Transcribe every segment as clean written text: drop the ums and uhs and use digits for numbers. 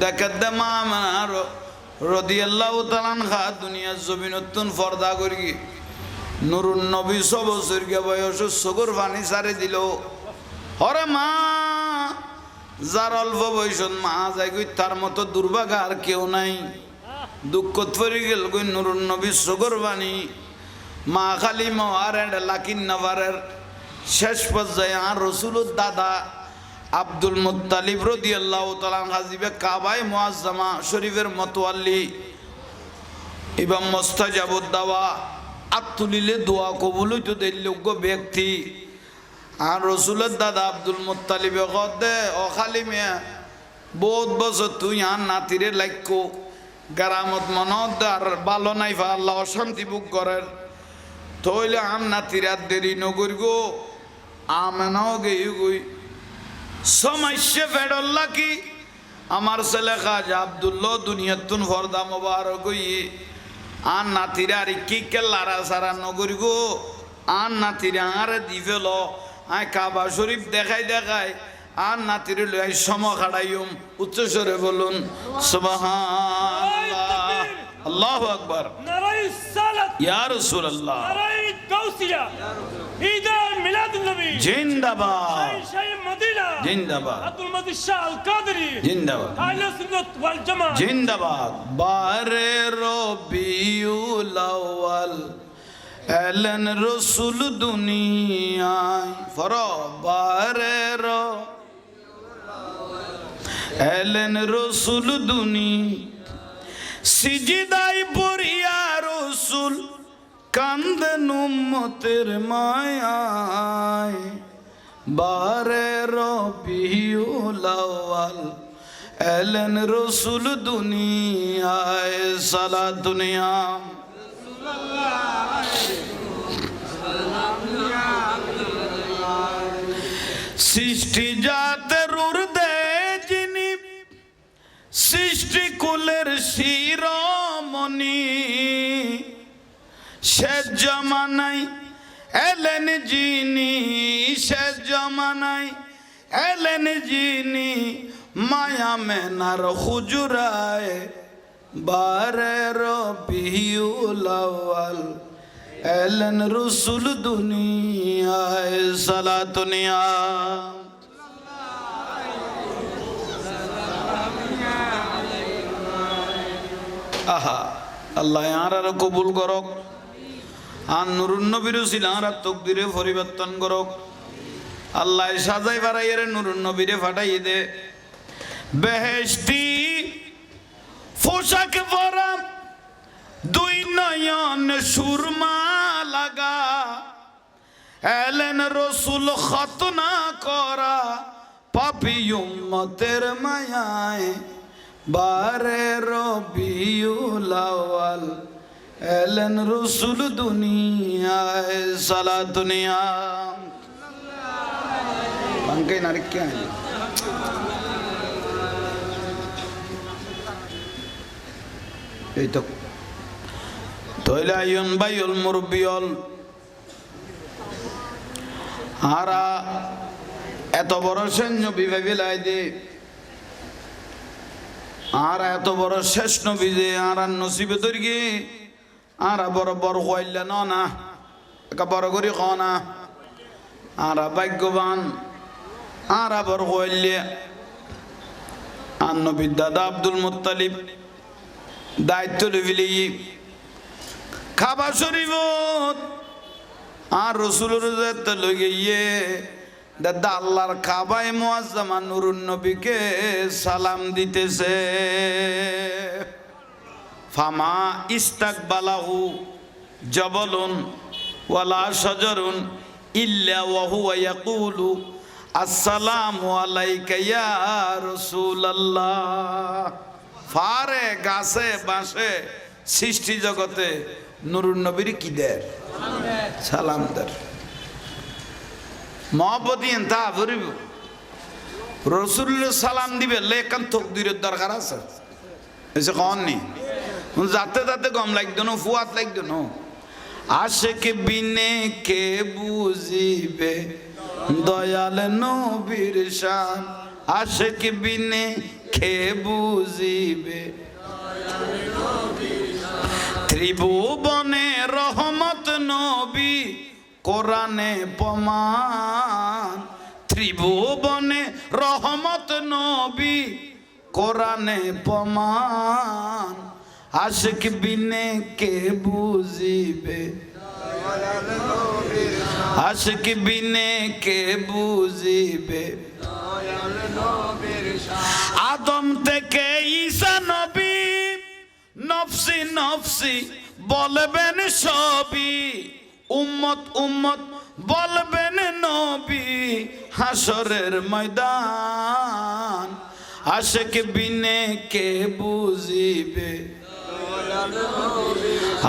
দেখাতে মা আমার রাদিয়াল্লাহু তাআলা আনহা দুনিয়ার জমিনতুন পর্দা করি নুরুন নবী 6 বছর বয়স সগর পানি সারে দিল। হরে মা যার অল্প বয়সত মা যায় গই তার মতো দুর্ভাগা আর কেউ নাই। দুঃখ পড়ে গেল গই নুরুন নবী সগর পানি মা খালি মার লাকিন নবারের শেষ পর্যায়ে আর রসুলের দাদা আব্দুল মুত্তালিব রাদিয়াল্লাহু তাআলা হাজিবে কাবায়ে মুআজ্জামা শরীফের মতওয়াল্লি এবং মুস্তাজাবুদ দাওয়া আত্তুলিলে দোয়া কবুল হইতো যোগ্য ব্যক্তি। আর রসুলের দাদা আব্দুল মুত্তালিবে কদে ও খালি মিয়া বহুত বছর তুই আর নাতিরে লাইকো গারামত মনত আর ভালো নাই ফা আল্লাহ অশান্তি বুক করেন তইলে আম নাতিরাত দেরি নগরি গো আমেনাও গেই গই সমস্যা ফেডল্লা কি আমার ছেলে খাজা আব্দুল্লাহ দুনিয়াতুন ফর্দা মোবারক গই আর নাতিরা আর কি কেল্লারা সারা নগরি গো আর নাতিরা আর দিফেল আয় কাবা শরীফ দেখাই দেখাই আর নাতিরে লই সম খাড়াইম উচ্চস্বরে বলুন সুবহানাল্লাহ আল্লাহু আকবার নারায়ে সালাত ইয়া রাসূলুল্লাহ নারায়ে গাউসিয়া ঈদ মিলাদুন নবী জিন্দাবাদ শাহ মদিনা জিন্দাবাদ আব্দুল মজিদ শাহ আল কাদরি জিন্দাবাদ আহলে সুন্নাত ওয়াল জামাত জিন্দাবাদ। বারে রবিউল আউয়াল এলেন রসুল দুনিয়ায় ফর বারে এলেন রসুল দুনি সিজদাই পড়িয়া রসুল কান্দেন উম্মতের মায়ায়। বারে রবিউল আউয়াল এলেন রসুল দুনিয়ায় সালাত দুনিয়া সৃষ্টি জাতের উর্দে যিনি সৃষ্টি কুলের শিরোমণি শেষ জমানায় এলেন যিনি শেষ জমানায় এলেন যিনি মায়া মেনার হুজুরায়। বারে রবিউল আউয়াল এলেন রসুল দুনিয়ায় সালাত দুনিয়া আহা আল্লাহ আর কবুল করক আর নুরুন নবীর ছিল আর তকদিরে পরিবর্তন করক আল্লাহ সাজাই বাড়াইয়ের নুরুন নবীরে ফাটাই দে বেহেশতি পোশাক পরা দুই নয়ন সুরমা লাগা এলেন রসুল খতনা করা পাপী উম্মতের মায়ায়। বারে রবিউল আউয়াল এলেন রসুল দুনিয়ায় সালাত দুনিয়া বাঙ্কে নারিকা এই তো তৈলা আইন বাইল মুরব্বিয়ল আরা এত বড় সৈন্য বিভাবে লাই দে আর এত বড় শেষ নবী যে আর নসিবে তৈরি আর বড় বড় হইলে না একা বড় করি না আর ভাগ্যবান আর বড় হইলে আর নবীর দাদা আব্দুল মুত্তালিব দায়িত্ব লিবিলি কাবা শরীফত আর রসুলের দায়িত্ব লই গিয়ে দাদা আল্লাহর কাবায়ে মুআজ্জামা নুরুন নবীকে সালাম দিতেছে। ফামা ইস্তাকবালাহু জবলুন ওয়ালা শাজারুন ইল্লা ওয়া হুয়া ইয়াকুলু আসসালামু আলাইকা ইয়া রাসূলুল্লাহ। ফারে গাছে বাঁশে সৃষ্টি জগতে নুরুন নবীর কি দের সালাম দের মহব্বতী তা ভরিব রসুল্লাহ সালাম দিবে লেখান তকদিরের দরকার আছে এসে কন নি যাতে যাতে গম লাগতো না ফুয়াত লাগতো না আশেক বিনে কে বুঝিবে দয়াল নবীর শান আশেক বিনে কে বুঝিবে ত্রিভুবনে রহমত নবী কোরআনে প্রমাণ ত্রিভুবনে রহমত নবী কোরআনে প্রমাণ আশিক বিনে কে বুঝিবে আশিক বিনে কে বুঝিবে আদম থেকে ঈসা নবী নফসি নফসি বলবেন সবই উম্মত উম্মত বলবেন নবী হাসরের ময়দান আশিক বিনে কে বুঝিবে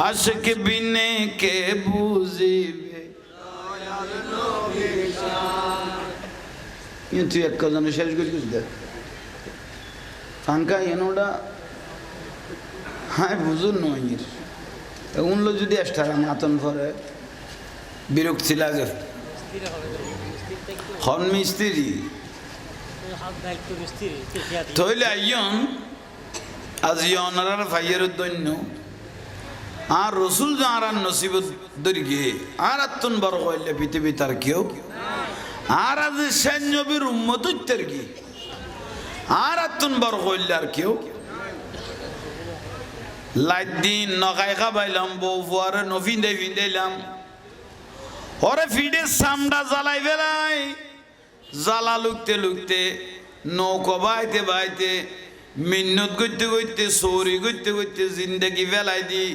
আশিক বিনে কে বুঝিবে তুই এক কজনে শেষ করিস দেখ ফাঙ্কা এনোটা হ্যাঁ বুঝুন নয় উনলো যদি এক্সট্রা মাতন পরে বিরক্তি লাগে হন মিস্ত্রি তইলে আইয়ন আজ ইয়নার ভাইয়ের দৈন্য আর রসুল আর নসিবত দরিগে আর আত্মন বড় হইলে পৃথিবী তার কেউ আর আজ সৈন্যবীর উম্মত উত্তর কি আর আত্মন বড় হইলে আর কেউ লাইট দিন নখাই খাবাইলাম বউ ফুয়ারে নফিন্দে ফিন্দাইলাম ওরে ফিডে সামডা জ্বালাই বেলাই জ্বালা লুকতে লুকতে নৌকো বাইতে বাইতে মিন্নত করতে করতে সৌরি করতে করতে জিন্দগি ফেলাই দি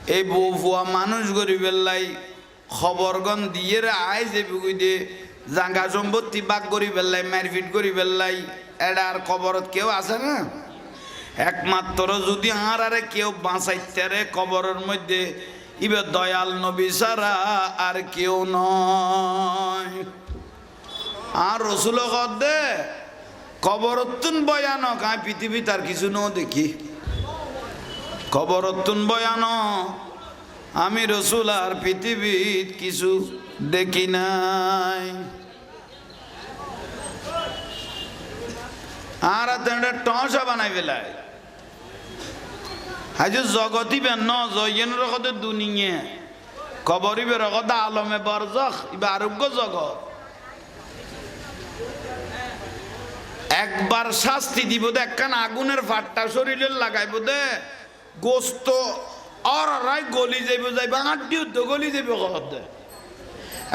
এই বউ ফুয়া মানুষ গরি বেলাই খবরগন দিয়ে আয় যে বুকুই দে জাঙ্গা সম্পত্তি বাক করি বেলাই মারপিট করি বেলাই এডার খবরত কেউ আছে না একমাত্র যদি আরে কেউ বাঁচাইতে রে কবরের মধ্যে ইবে দয়াল নবী ছাড়া আর কেউ নয় আর রসুল দে কবরতুন ভয়ানক আমি পৃথিবী তার কিছু ন দেখি কবরতুন ভয়ানক আমি রসুল আর পৃথিবীর কিছু দেখি নাই আর টসা বানাই ফেলায় আজ জগতি বেন জয়েন রকতে দুনিয়া কবরিবে রকতে আলমে বরজখ ইবা আরোগ্য জগৎ একবার শাস্তি দিব দে একখান আগুনের ফাট্টা শরীরে লাগাইব দে গোস্ত আর রাই গলি যাইব যাইব আড্ডিও তো গলি যাইব দে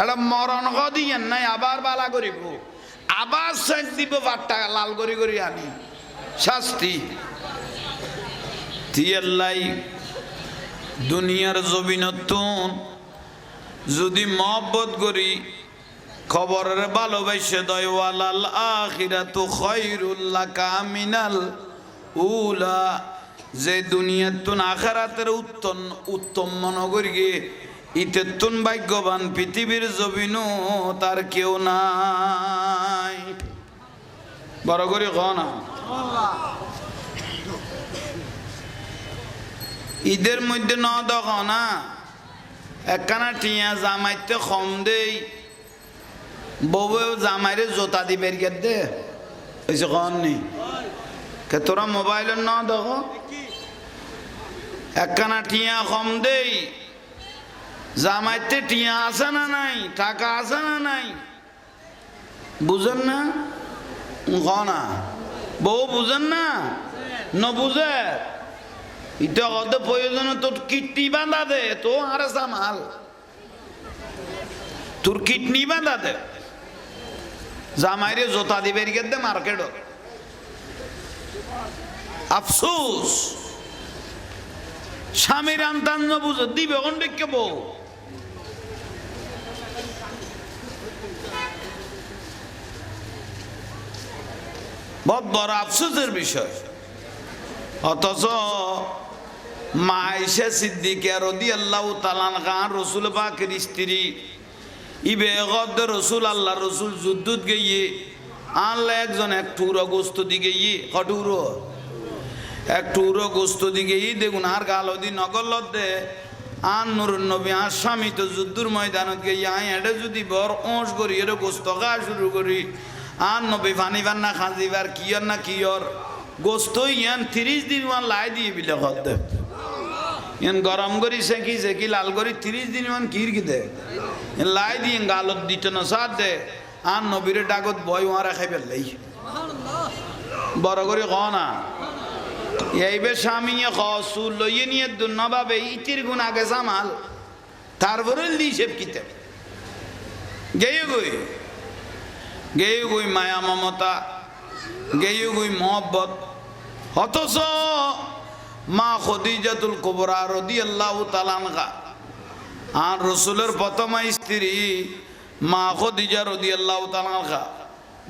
এটা মরণ দিয়েন নাই আবার বালা করিব আবার সেট দিব ফাট্টা লাল করি করি আনি শাস্তি তিয়াল্লাই দুনিয়ার জমিনতুন যদি মহব্বত করি খবরের ভালোবাসে দয়ওয়ালাল আখিরাতু খায়রুল লাকা মিনাল উলা যে দুনিয়াতুন আখিরাতের উত্তম মনগরিগে ইতেতুন ভাগ্যবান পৃথিবীর জমিনও তার কেউ নাই বড় করে কনা ঈদের মধ্যে ন দেখ না একখানা টিয়া জামাইতে কম দেই বউয়েও জামাইরে জোতা দিবের গে দে এসে কন নেই কে তোরা মোবাইলের ন দেখ একখানা টিয়া কম দেই জামাইতে টিয়া আছে না নাই টাকা আছে না নাই বুঝেন না না বউ বুঝেন না ন বুঝে এটা কত প্রয়োজন তোর কিডনি বাঁধা দে তো আর সামাল তোর কিডনি বাঁধা দে জামাইরে জোতা দিবে দে মার্কেট আফসোস স্বামীর আন্তান বুঝে দিবে কোন দেখে বউ বহুত বড় আফসোসের বিষয় অথচ মা আয়েশা সিদ্দিকা রাদিয়াল্লাহু তাআলা আনহা রাসূল পাকের স্ত্রী ইবে গদ রাসূল আল্লাহ রাসূল যুদ্ধত গিয়ে আনলে একজন এক টুকরো গোস্ত দিকে কটুরো এক টুকরো গোস্ত দিকে দেখুন আর গালদি নগল দে আন নুরুন নবী আর স্বামী তো যুদ্ধর ময়দানত গিয়ে আই এটা যদি বর ওঁস করি এটা গোস্ত খাওয়া শুরু করি আর নবী পানি বান্না খাজিবার কিয়র না কিয়র গোস্ত ইয়ান 30 দিন মান লাই দিয়ে বিলে খদ ইয়ান গরম করি সেকি লাল করি 30 দিন মান কির কি দে লাই দিয়ে গালত দিতে না সাথ দে আর নবীরে ডাকত বয় ওয়ারা খাইবে লাই বড় করে ক না এইবে স্বামীয়ে খসুল লইয়ে নিয়ে দুন্নভাবে ইতির গুণ আগে জামাল তারপরে লিসেব কিতে গেয়ে গই মায়া মমতা গেয়ে গই মহব্বত অথচ মা খদিজাতুল কুবরা রাদিয়াল্লাহু তাআলা আনহা আর রাসূলের প্রথম স্ত্রী মা খদিজা রাদিয়াল্লাহু তাআলা আনহা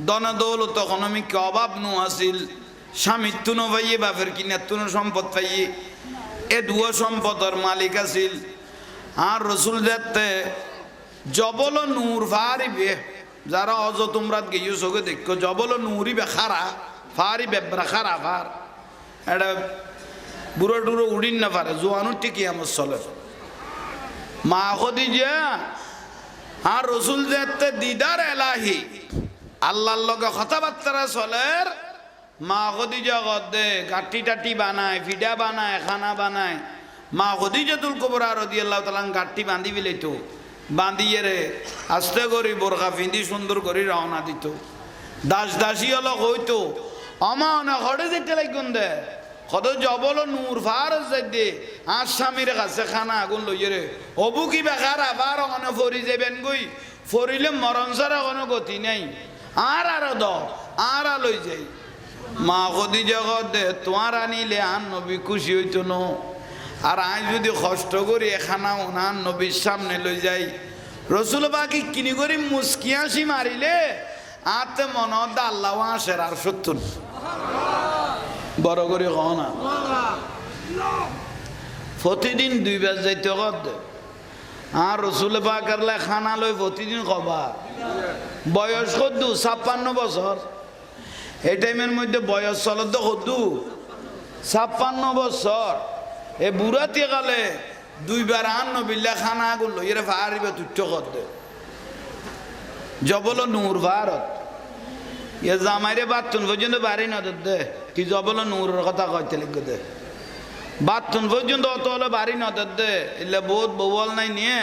দনা দৌলত তখন আমি কি অভাব নু আসিল স্বামীর তুনো পাইয়ে বাপের কিনা তুনো সম্পদ পাইয়ে এ দুয়া সম্পদের মালিক আসিল আর রসুল দেখতে জবল নূর ফারিবে যারা অজ তোমরা গিয়ে চোখে দেখো জবল নূরিবে খারা ফারি বেবরা খারা ফার এটা বুড়ো টুড়ো উড়িন না পারে জোয়ানুর ঠিকই আমার চলে মা খদিজা আর রসুল দেখতে দিদার এলাহি আল্লাহর লগে কথাবার্তা চলের মা খদিজা গদে গাটি টাটি বানায় ফিডা বানায় খানা বানায় মা খদিজাতুল কুবরা রাদিয়াল্লাহু তাআলা গাটি বাঁধি বিলেতো বাঁধিয়ে রে আস্তে করে বোরখা পিন্ধি সুন্দর করে রওনা দিত দাসী হলো হইতো অমানা ঘরে যেতে লাগুন দে কত জবল নূর ফারজ যাইতে আর স্বামীর কাছে খানা আগুন লইয়ে রে অবু কি বেকার আবার ওখানে ফরি যাবেন গই ফরিলে মরণ ছাড়া কোনো গতি নেই আর দ আর লই যাই মা খদিজা দে তোমার আনিলে আর নবী খুশি হইতো ন আর আই যদি কষ্ট করি এখানা ওনার নবীর সামনে লই যাই রসুল বাকি কিনি করি মুস্কি হাসি মারিলে আতে মনত আল্লাহ আসের আর সত্য বড় করে ক না প্রতিদিন 2 বার যাইতে কদ আর রসুল পাকের খানা লই প্রতিদিন কবা বয়স কদ্দু 56 বছর এই টাইমের মধ্যে বয়স চলত কদ্দু 56 বছর এ বুড়াতে গেলে 2 বার আন নবিল্লা খানা আগুন লইরে ফারিবে তুচ্ছ করতে জবল নূর ভারত এ জামাইরে বাতুন পর্যন্ত বাড়ি না দে কি জবল নূরের কথা কইতে লিখে দে বাতুন পর্যন্ত অত হলে বাড়ি না দে এলে বহুত বউল নাই নিয়ে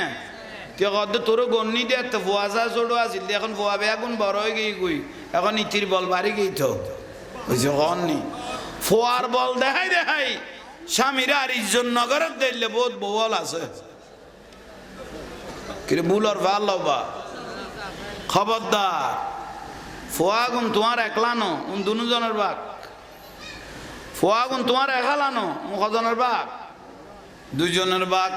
কে কদ তোর গন্নি দে তো ফুয়াজা ছোট আছিল এখন ফুয়াবে আগুন বড় হয়ে গিয়ে গুই এখন ইতির বল বাড়ি গিয়ে তো বুঝছো কননি ফুয়ার বল দেখাই স্বামীরা আর ইজ্জত নগরত দিলে বহুত বউল আছে কিন্তু বুলর ভালো বা খবরদার ফোয়াগুন তোমার একলানো উন দুজনের বাক ফোয়াগুন তোমার একালানো কজনের বাক 2 জনের বাক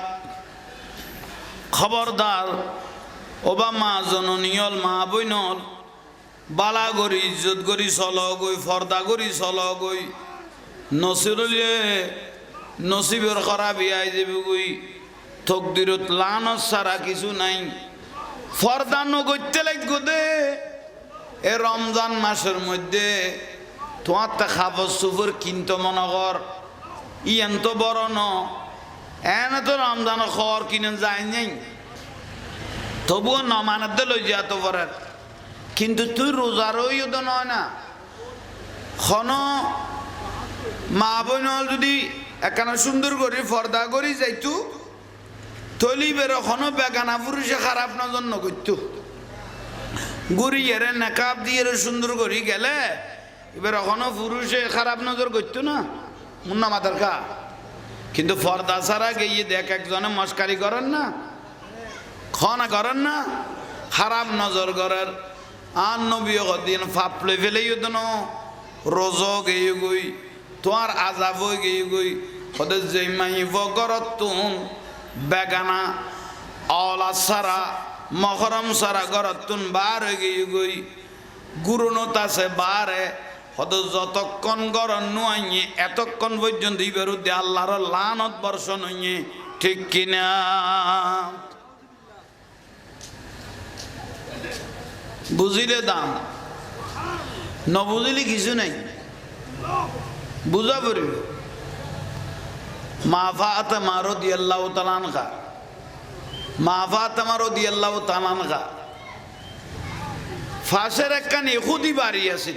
খবরদার ওবা মা জননীয়ল মা বইনল বালা গরি ইজ্জত গরি চল গই ফর্দা গরি চল গই নসিরলে নসিবের খারাপ আই যাবে গই তকদিরত লানত সারা কিছু নাই ফর্দা নগইতে লাগবে দে এ রমজান মাসের মধ্যে তোমার তা খাবার সুফর কিনতো মনে কর ইয়ান তো বড় ন এনে তো রমজান খবর কিনে যায় নাই তবুও নমানাতে লই যা তো পরের কিন্তু তুই রোজারও তো নয় না খন মা বোন যদি একখানা সুন্দর করে ফর্দা করি যাইতু তলি বের এখনো বেগানা পুরুষে খারাপ নজর নগত্য গুড়ি এরে নেকাব দিয়ে সুন্দর করি গেলে এবার এখনো পুরুষে খারাপ নজর করতো না মুন্না মাতার কা কিন্তু ফর্দা ছাড়া গিয়ে দেখ একজনে মস্কারি করেন না খনা করেন না খারাপ নজর করার আর নবী দিন ফাপলে ফেলেই হতো না রোজ গেয়ে গই তোমার আজাব হয়ে গিয়ে গই ওদের যে মাইব গরত তুন বেগানা অলা সারা মহরম সারা গরত তুন বার হয়ে গিয়ে গই গুরুনত আছে বারে হত যতক্ষণ গরম নুয়াইয়ে এতক্ষণ পর্যন্ত বিরুদ্ধে আল্লাহর লানত বর্ষণ হইয়ে ঠিক কিনা বুঝিলে দাম ন বুঝিলে কিছু নাই বুঝা পড়িব মা ফাতেমা রাদিয়াল্লাহু তাআলা আনহা মা ফাতেমা রাদিয়াল্লাহু তাআলা আনহা ফাঁসের একখান ইহুদি বাড়ি আছে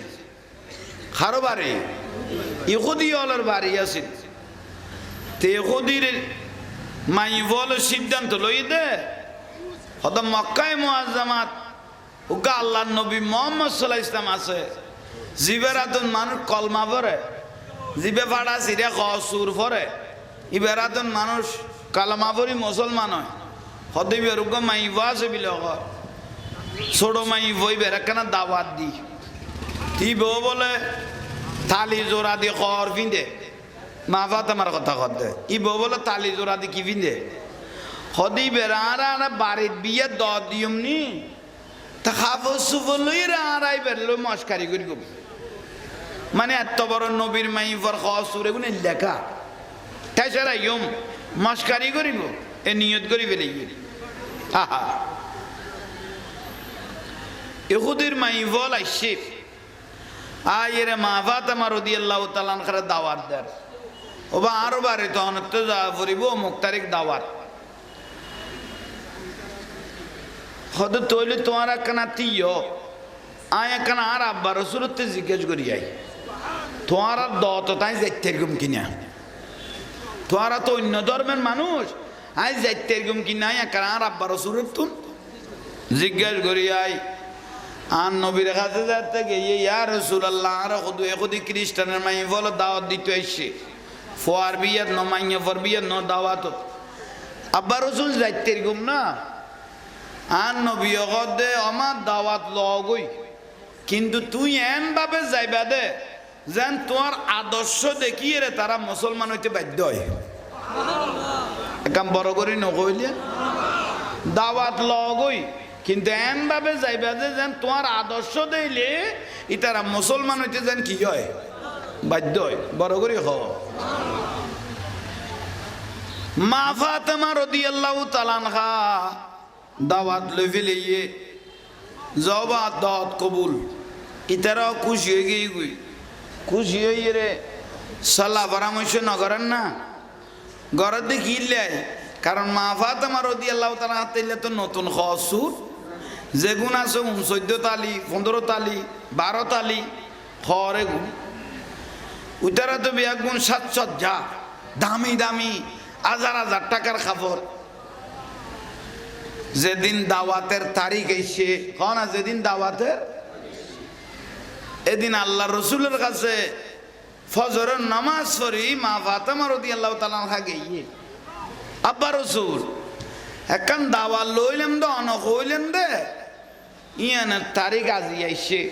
খারো বাড়ি ইহুদি হলের বাড়ি আছে তে ইহুদির মাই বল সিদ্ধান্ত লই দে হত মক্কায় মুআজ্জামাত উকা আল্লাহর নবী মুহাম্মদ সাল্লাল্লাহু আলাইহি ওয়াসাল্লাম আছে জিবেরাতুন মানুষ কলমা পড়ে জিবে ফাড়া সিরে সুর পড়ে ইবেরাতুন মানুষ কালমা পড়ি মুসলমান হয় হদিবে রুগ মাই ওয়াজ বিল ছোট মাই বই বেরাকানা দাওয়াত দি তি বউ বলে থালি জোড়া দি খর পিন্দে মা বাত আমার কথা কদে ই বউ বলে থালি জোড়া দি কি পিন্দে হদি বেড়া বাড়ির বিয়ে দ দিয়ম নি তা খাবো সুবলই রাই বেরলো মস্কারি করি গো মানে এত বড় নবীর মাই ফর খসুরে গুনে লেখা তাই সারা ইয়ম মস্কারি করিব এ নিয়ত করি ফেলে আহা ইহুদির মাই বল আইসে আয়ের মা ফাতেমা রাদিয়াল্লাহু তাআলা আনহার দাওয়াত দেন ওবা আরো বারে তখন তো যা পড়িব মুক্তারিক দাওয়াত হদ তৈলে তোমার একখানা তিয় আয় একখানা আর আব্বা রসুলতে জিজ্ঞেস করি আই তোমার আর দত তাই যাইতে এরকম কিনা তোমারা তো অন্য ধর্মের মানুষ আই যাইতে এরকম কিনা একখানা আর আব্বা রসুলের তুন জিজ্ঞেস করি আই আর নবীর কাছে যাতে গিয়ে ইয়া রাসূলুল্লাহ আর খুদু এখুদি খ্রিস্টানের মাই বলো দাওয়াত দিতে আইছে ফোয়ার বিয়াত ন মাইয়া ফর বিয়াত ন দাওয়াত আব্বা রসুল যাইতে এরকম না আর নবী দে আমার দাওয়াত লগই কিন্তু তুই এন ভাবে যাইবা দে যেন তোমার আদর্শ দেখিয়ে রে তারা মুসলমান হইতে বাধ্য হয় একাম বড় করে নকইলে দাওয়াত লগই কিন্তু এন ভাবে যাইবা দে যেন তোমার আদর্শ দিলে ইতারা মুসলমান হইতে যেন কি হয় বাধ্য হয় বড় করে হ মা ফাতেমা রাদিয়াল্লাহু তাআলা আনহা দাওয়াত লই ফেলিয়ে জবা দাওয়াত কবুল ইতারা খুশি হয়ে গিয়ে গুই খুশি হয়ে রে সালা পরামর্শ না করেন না ঘরের দিকে ইল্লাই কারণ মা ফাতেমা রাদিয়াল্লাহু তাআলা হাতে তো নতুন খসুর যে গুণ আছে 14 তালি 15 তালি 12 তালি খরে গুণ উতারা তো বিয়া গুণ 700 যা দামি দামি হাজার হাজার টাকার খাবার যেদিন দাওয়াতের তারিখ এসে না যেদিন দাওয়াতের এদিন আল্লাহ রসুলের কাছে ফজরের নামাজ পড়ি মা ফাতেমা রাদিয়াল্লাহু তাআলা আনহা গিয়ে আব্বা রসুল একখান দাওয়াত লইলাম তো অনক হইলেন দে ইয়ানের তারিখ আজি আইসে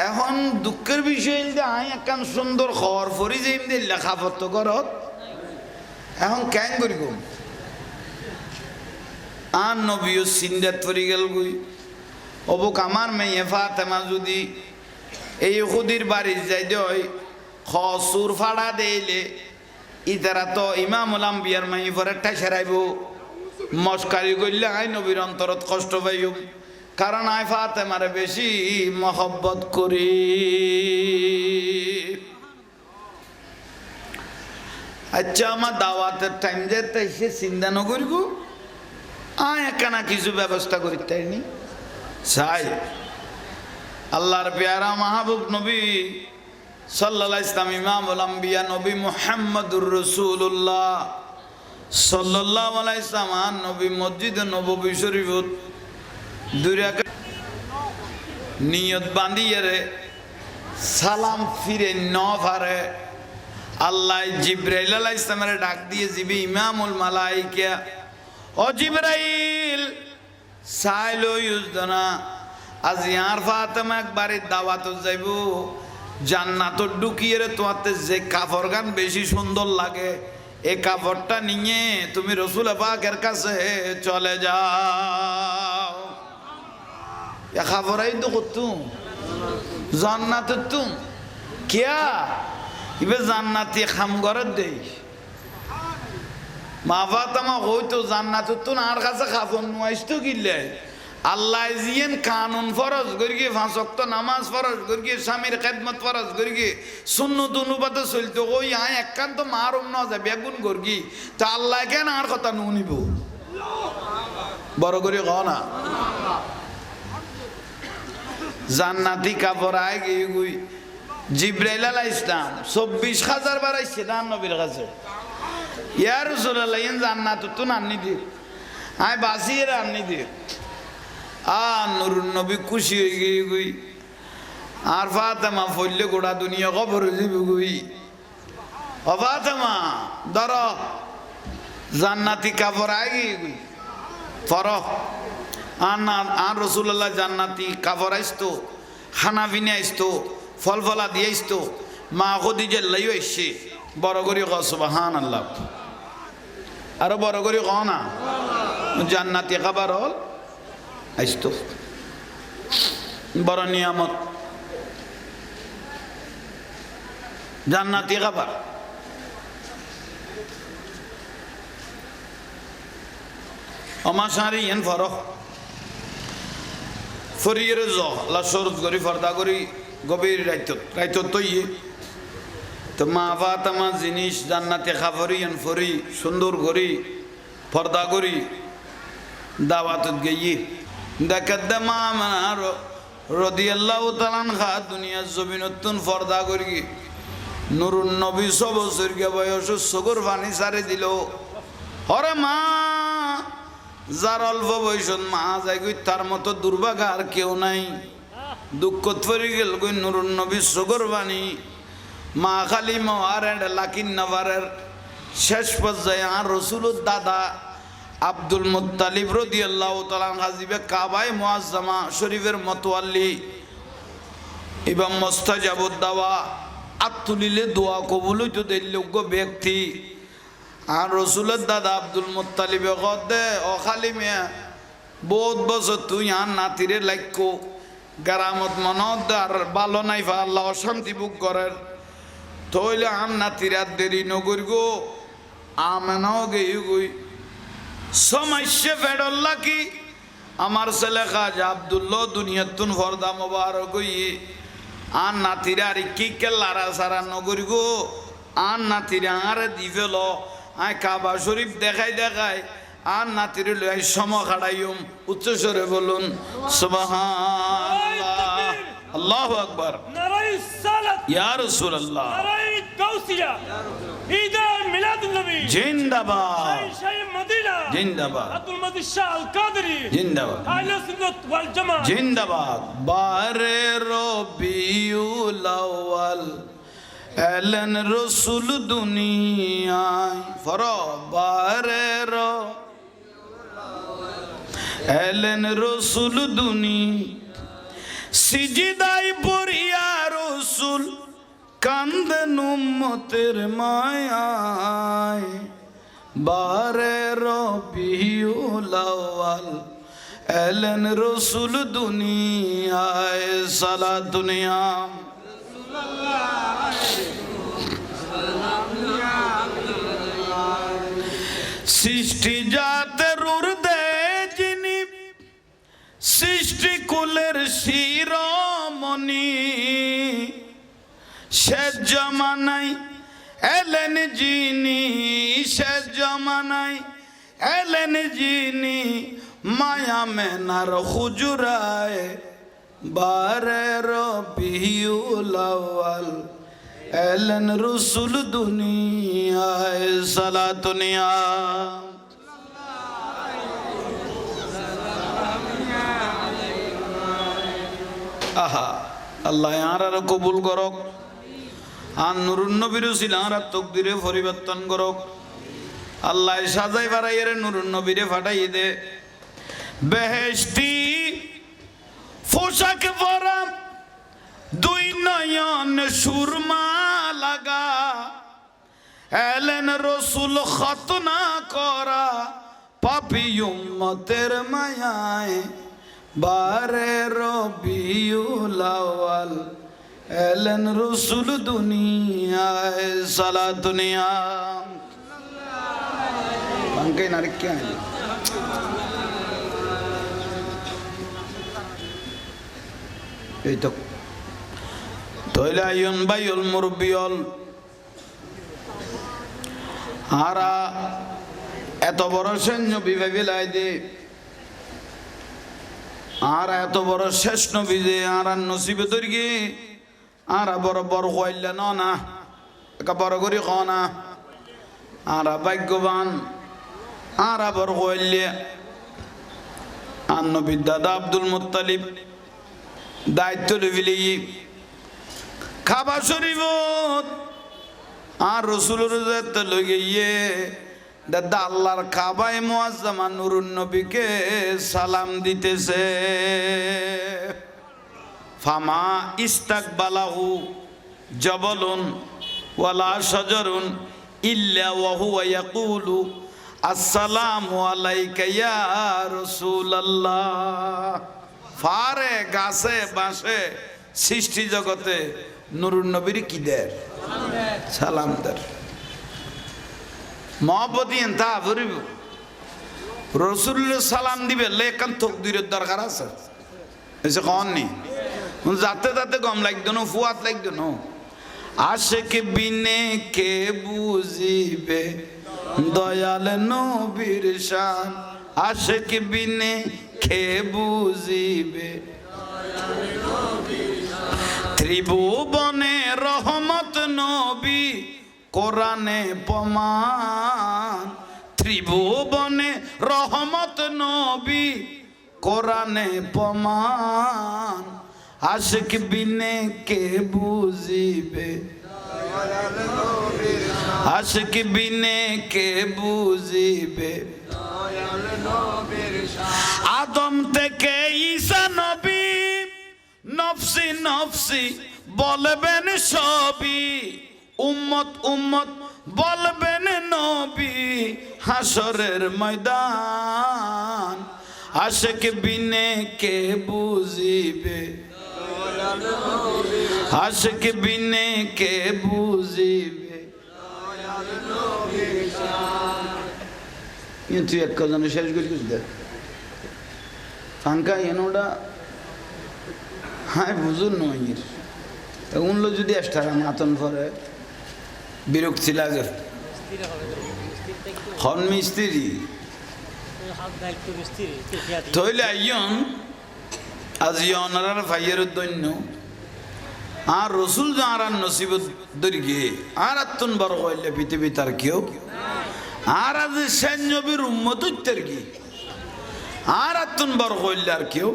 এখন দুঃখের বিষয় যে আই একখান সুন্দর খবর পড়ি যে এমনি লেখাপত্র করত এখন কেন করি গো আর নবীও সিন্দাত পড়ি গেল গুই অবুক আমার মেয়ে ফাতেমা যদি এই ইহুদির বাড়ি যাই দেয় খসুর ফাড়া দেইলে ইতারা তো ইমামুল আম্বিয়ার মাই পরে ঠেসেরাইব মস্কারি করলে আই নবীর অন্তরত কষ্ট পাইব কারণ আই ফাতেমারে বেশি মহব্বত করি আচ্ছা আমার দাওয়াতের টাইম যেতে সে চিন্তা ন করিব আয় একখানা কিছু ব্যবস্থা করি তাইনি চাই আল্লাহর পেয়ারা মাহবুব নবী সাল্লাল্লাহু আলাইহি ওয়াসাল্লাম ইমামুল আম্বিয়া নবী মুহাম্মদুর রাসূলুল্লাহ সাল্লাল্লাহু আলাইহি ওয়াসাল্লাম নবী মসজিদে নববী শরীফত দুই রাকাত নিয়ত বাঁধিয়ে রে সালাম ফিরে ন পারে আল্লাহ জিবরাইল আলাইহিস সালামের ডাক দিয়ে জিবি ইমামুল মালাইকা ও জিবরাইল সাইলো ইউজদনা আজ ইয়ার ফাতেমা একবারে দাওয়াত যাইব জান্নাত ঢুকিয়ে রে তোমাতে যে কাপড় গান বেশি সুন্দর লাগে এই কাপড়টা নিয়ে তুমি রাসূল পাকের কাছে চলে যাও এ কাপড়াই তো করতুম জান্নাত তুম কিয়া ইবে জান্নাতি খাম ঘরের দেই মা ফাতেমা হইতো জান্নাত তুন আর কাছে কাপড় নুয়াইতো কিলে আল্লাহ জিয়েন কানুন ফরজ করিয়ে 5 ওয়াক্ত নামাজ ফরজ করিয়ে স্বামীর খেদমত ফরজ করিয়ে সুন্নত অনুপাতে চলতো ওই আয় একান্ত মারুম না যাবে বেগুন করি তা আল্লাহ কেন আর কথা নুনিব বড় করে কও না জান্নাতি কাপড় আয় গিয়ে গুই জিব্রাইল আলাইহিস সালাম 24,000 বার আইছে দান নবীর কাছে, ইয়া রাসূলুল্লাহ ইন জান্নাত তো নান্নি দি আই বাসিয়ে রান্নি দি। নুরুন নবী খুশি হয়ে গিয়ে গই, আর ফাতেমা ফললে গোড়া দুনিয়া খবর যাবে গই। ও ফাতেমা ধর জান্নাতি কাপড় আগে গই ফর, আর রাসূলুল্লাহ জান্নাতি কাপড় আইতো, খানা পিনে আইতো, ফল ফলা দিয়ে আইতো, মা খদিজা লাইও আইছে। বড় করে ক সুবহানাল্লাহ, আরো বড় করে ক না, জান্নাতি খাবার হল আইতো, বড় নিয়ামত জান্নাতি খাবার। অমাশারি এন ফরক ফরিয়ের লাশরত করি ফর্দা করি গভীর রাইত তো ইয়ে তো মা ফাতেমা জিনিস জান্নাতে খাফরি এন ফরি সুন্দর করি ফর্দা করি দাওয়াতত গিয়ে দেখাত মা আমার রাদিয়াল্লাহু তাআলা আনহা দুনিয়ার জমিনতুন ফর্দা করি নুরুন নবী 100 বছর বয়স সগর পানি সারে দিল। হরে মা, যার অল্প বয়সত মা যায় গই তার মতো দুর্ভাগা আর কেউ নাই। দুঃখত পড়ে গেল গই নুরুন নবী সগর বাণী মা খালি মহারের লাকিন নবারের শেষ পর্যায়ে আর রসুলের দাদা আব্দুল মুত্তালিব রাদিয়াল্লাহু তাআলা হাজিবে কাবায়ে মুআজ্জামা শরীফের মতওয়াল্লি এবং মুস্তাজাবুদ দাওয়া আত্তুলিলে দোয়া কবুল হইতো দেল্যোগ্য ব্যক্তি। আর রসুলের দাদা আব্দুল মুত্তালিবে কদে ও খালি মিয়া বহুত বছর তুই আর নাতিরে লাইকো গারামত মনত আর ভালো নাই ফা আল্লাহ অশান্তি বুক করেন তইলে আম নাতিরাত দেরি নগর গো আমেনাও গেই গই সমস্যা ফেডল্লা কি আমার ছেলে খাজা আব্দুল্লাহ দুনিয়াতুন ফরদা মোবারক গই আর নাতিরা আর কি কে লারা সারা নগর গো আর নাতিরা আর দিবেল আয় কাবা শরীফ দেখাই দেখাই আর নাতিরে লই সম খাড়াইম উচ্চস্বরে বলুন সুবহানাল্লাহ আল্লাহু আকবার নারায়ে সালাত ইয়া রাসূলুল্লাহ নারায়ে গাউসিয়া ঈদ মিলাদুন নবী জিন্দাবাদ শাহ মদিনা জিন্দাবাদ আব্দুল মজিদ শাহ আল কাদরি জিন্দাবাদ আহলে সুন্নাত ওয়াল জামাত জিন্দাবাদ। বারে রবিউল আউয়াল এলেন রসুল দুনিয়ায় ফর বারে এলেন রসুল দুনি সিজদাই পড়িয়া রসুল কান্দেন উম্মতের মায়ায়। বারে রবিউল আউয়াল এলেন রসুল দুনিয়ায় সালা দুনিয়া সৃষ্টি জাতের উর্দে যিনি সৃষ্টি কুলের শিরোমণি শেষ জমানায় এলেন যিনি শেষ জমানায় এলেন যিনি মায়া মেনার হুজুরায়। বারে রবিউল আউয়াল এলেন রসুল দুনিয়ায় সালা দুনিয়া আহা আল্লাহ আর কবুল করক আর নুরুন নবীর উসিলা আর তকদিরে পরিবর্তন করক। আল্লাহ সাজাই বাড়াইয়ের নুরুন নবীরে ফাটাই দে বেহেশতি পোশাক পরা দুই নয়ন সুরমা লাগা এলেন রসুল খতনা করা পাপী উম্মতের মায়ায়। বারে রবিউল আউয়াল এলেন রসুল দুনিয়ায় সালা দুনিয়া বাঙ্কাই নারিকা এই তো তৈলে আইন বাইল মুরব্বিয়ল আরা এত বড় সৈন্য বিভাবিলাই দে আর এত বড় শেষ নবী যে আর নসিবে তৈরি আর বড় বড় কইলে না একা বড় করি খ না আর ভাগ্যবান আর বড় কইলে আর নবীর দাদা আব্দুল মুত্তালিব দায়িত্ব লিবিলি খাবা শরীফত আর রসুলের দায়িত্ব লগে গিয়ে দাদা আল্লাহর কাবায় মুআজ্জামা নুরুন নবীকে সালাম দিতেছে ফামা ইস্তাকবালাহু জবলুন ওয়ালা শাজারুন ইল্লা ওয়া হুয়া ইয়াকুলু আসসালামু আলাইকা ইয়া রাসূলুল্লাহ ফারে গাছে বাসে সৃষ্টি জগতে নুরুন নবীর কি দের সালাম দের মহব্বতী তা ভরিব রসুল্লাহ সালাম দিবে লেখান তকদিরের দরকার আছে এসে কন নি যাতে যাতে গম লাগতো না ফুয়াত লাগতো না আশেক বিনে কে বুঝিবে দয়াল নবীর শান আশেক বিনে কে বুঝিবে ত্রিভুবনে রহমত নবী কোরআনে প্রমাণ ত্রিভুবনে রহমত নবী কোরআনে প্রমাণ আশিক বিনে কে বুঝিবে আশিক বিনে কে বুঝিবে আদম থেকে ঈসা নবী নফসি নফসি বলবেন সবই উম্মত উম্মত বলবেন নবী হাসরের ময়দান আশিক বিনে কে বুঝিবে আশিক বিনে কে বুঝিবে কিন্তু এক কথা শেষ করে দেখ ফাঙ্কা এনোটা হ্যাঁ বুঝুন নয় এগুলো যদি এক্সট্রা মাতন করে বিরক্তি লাগে হন মিস্ত্রি তৈলে আইয়ন আজ ইয়নার ভাইয়ের দৈন্য আর রসুল যাঁর নসিবত দরিগে আর আত্মন বড় হইলে পৃথিবী তার কেউ আর আজ সেন নবীর উম্মত উত্তর কি আর আত্মন বড় হইলে আর কেউ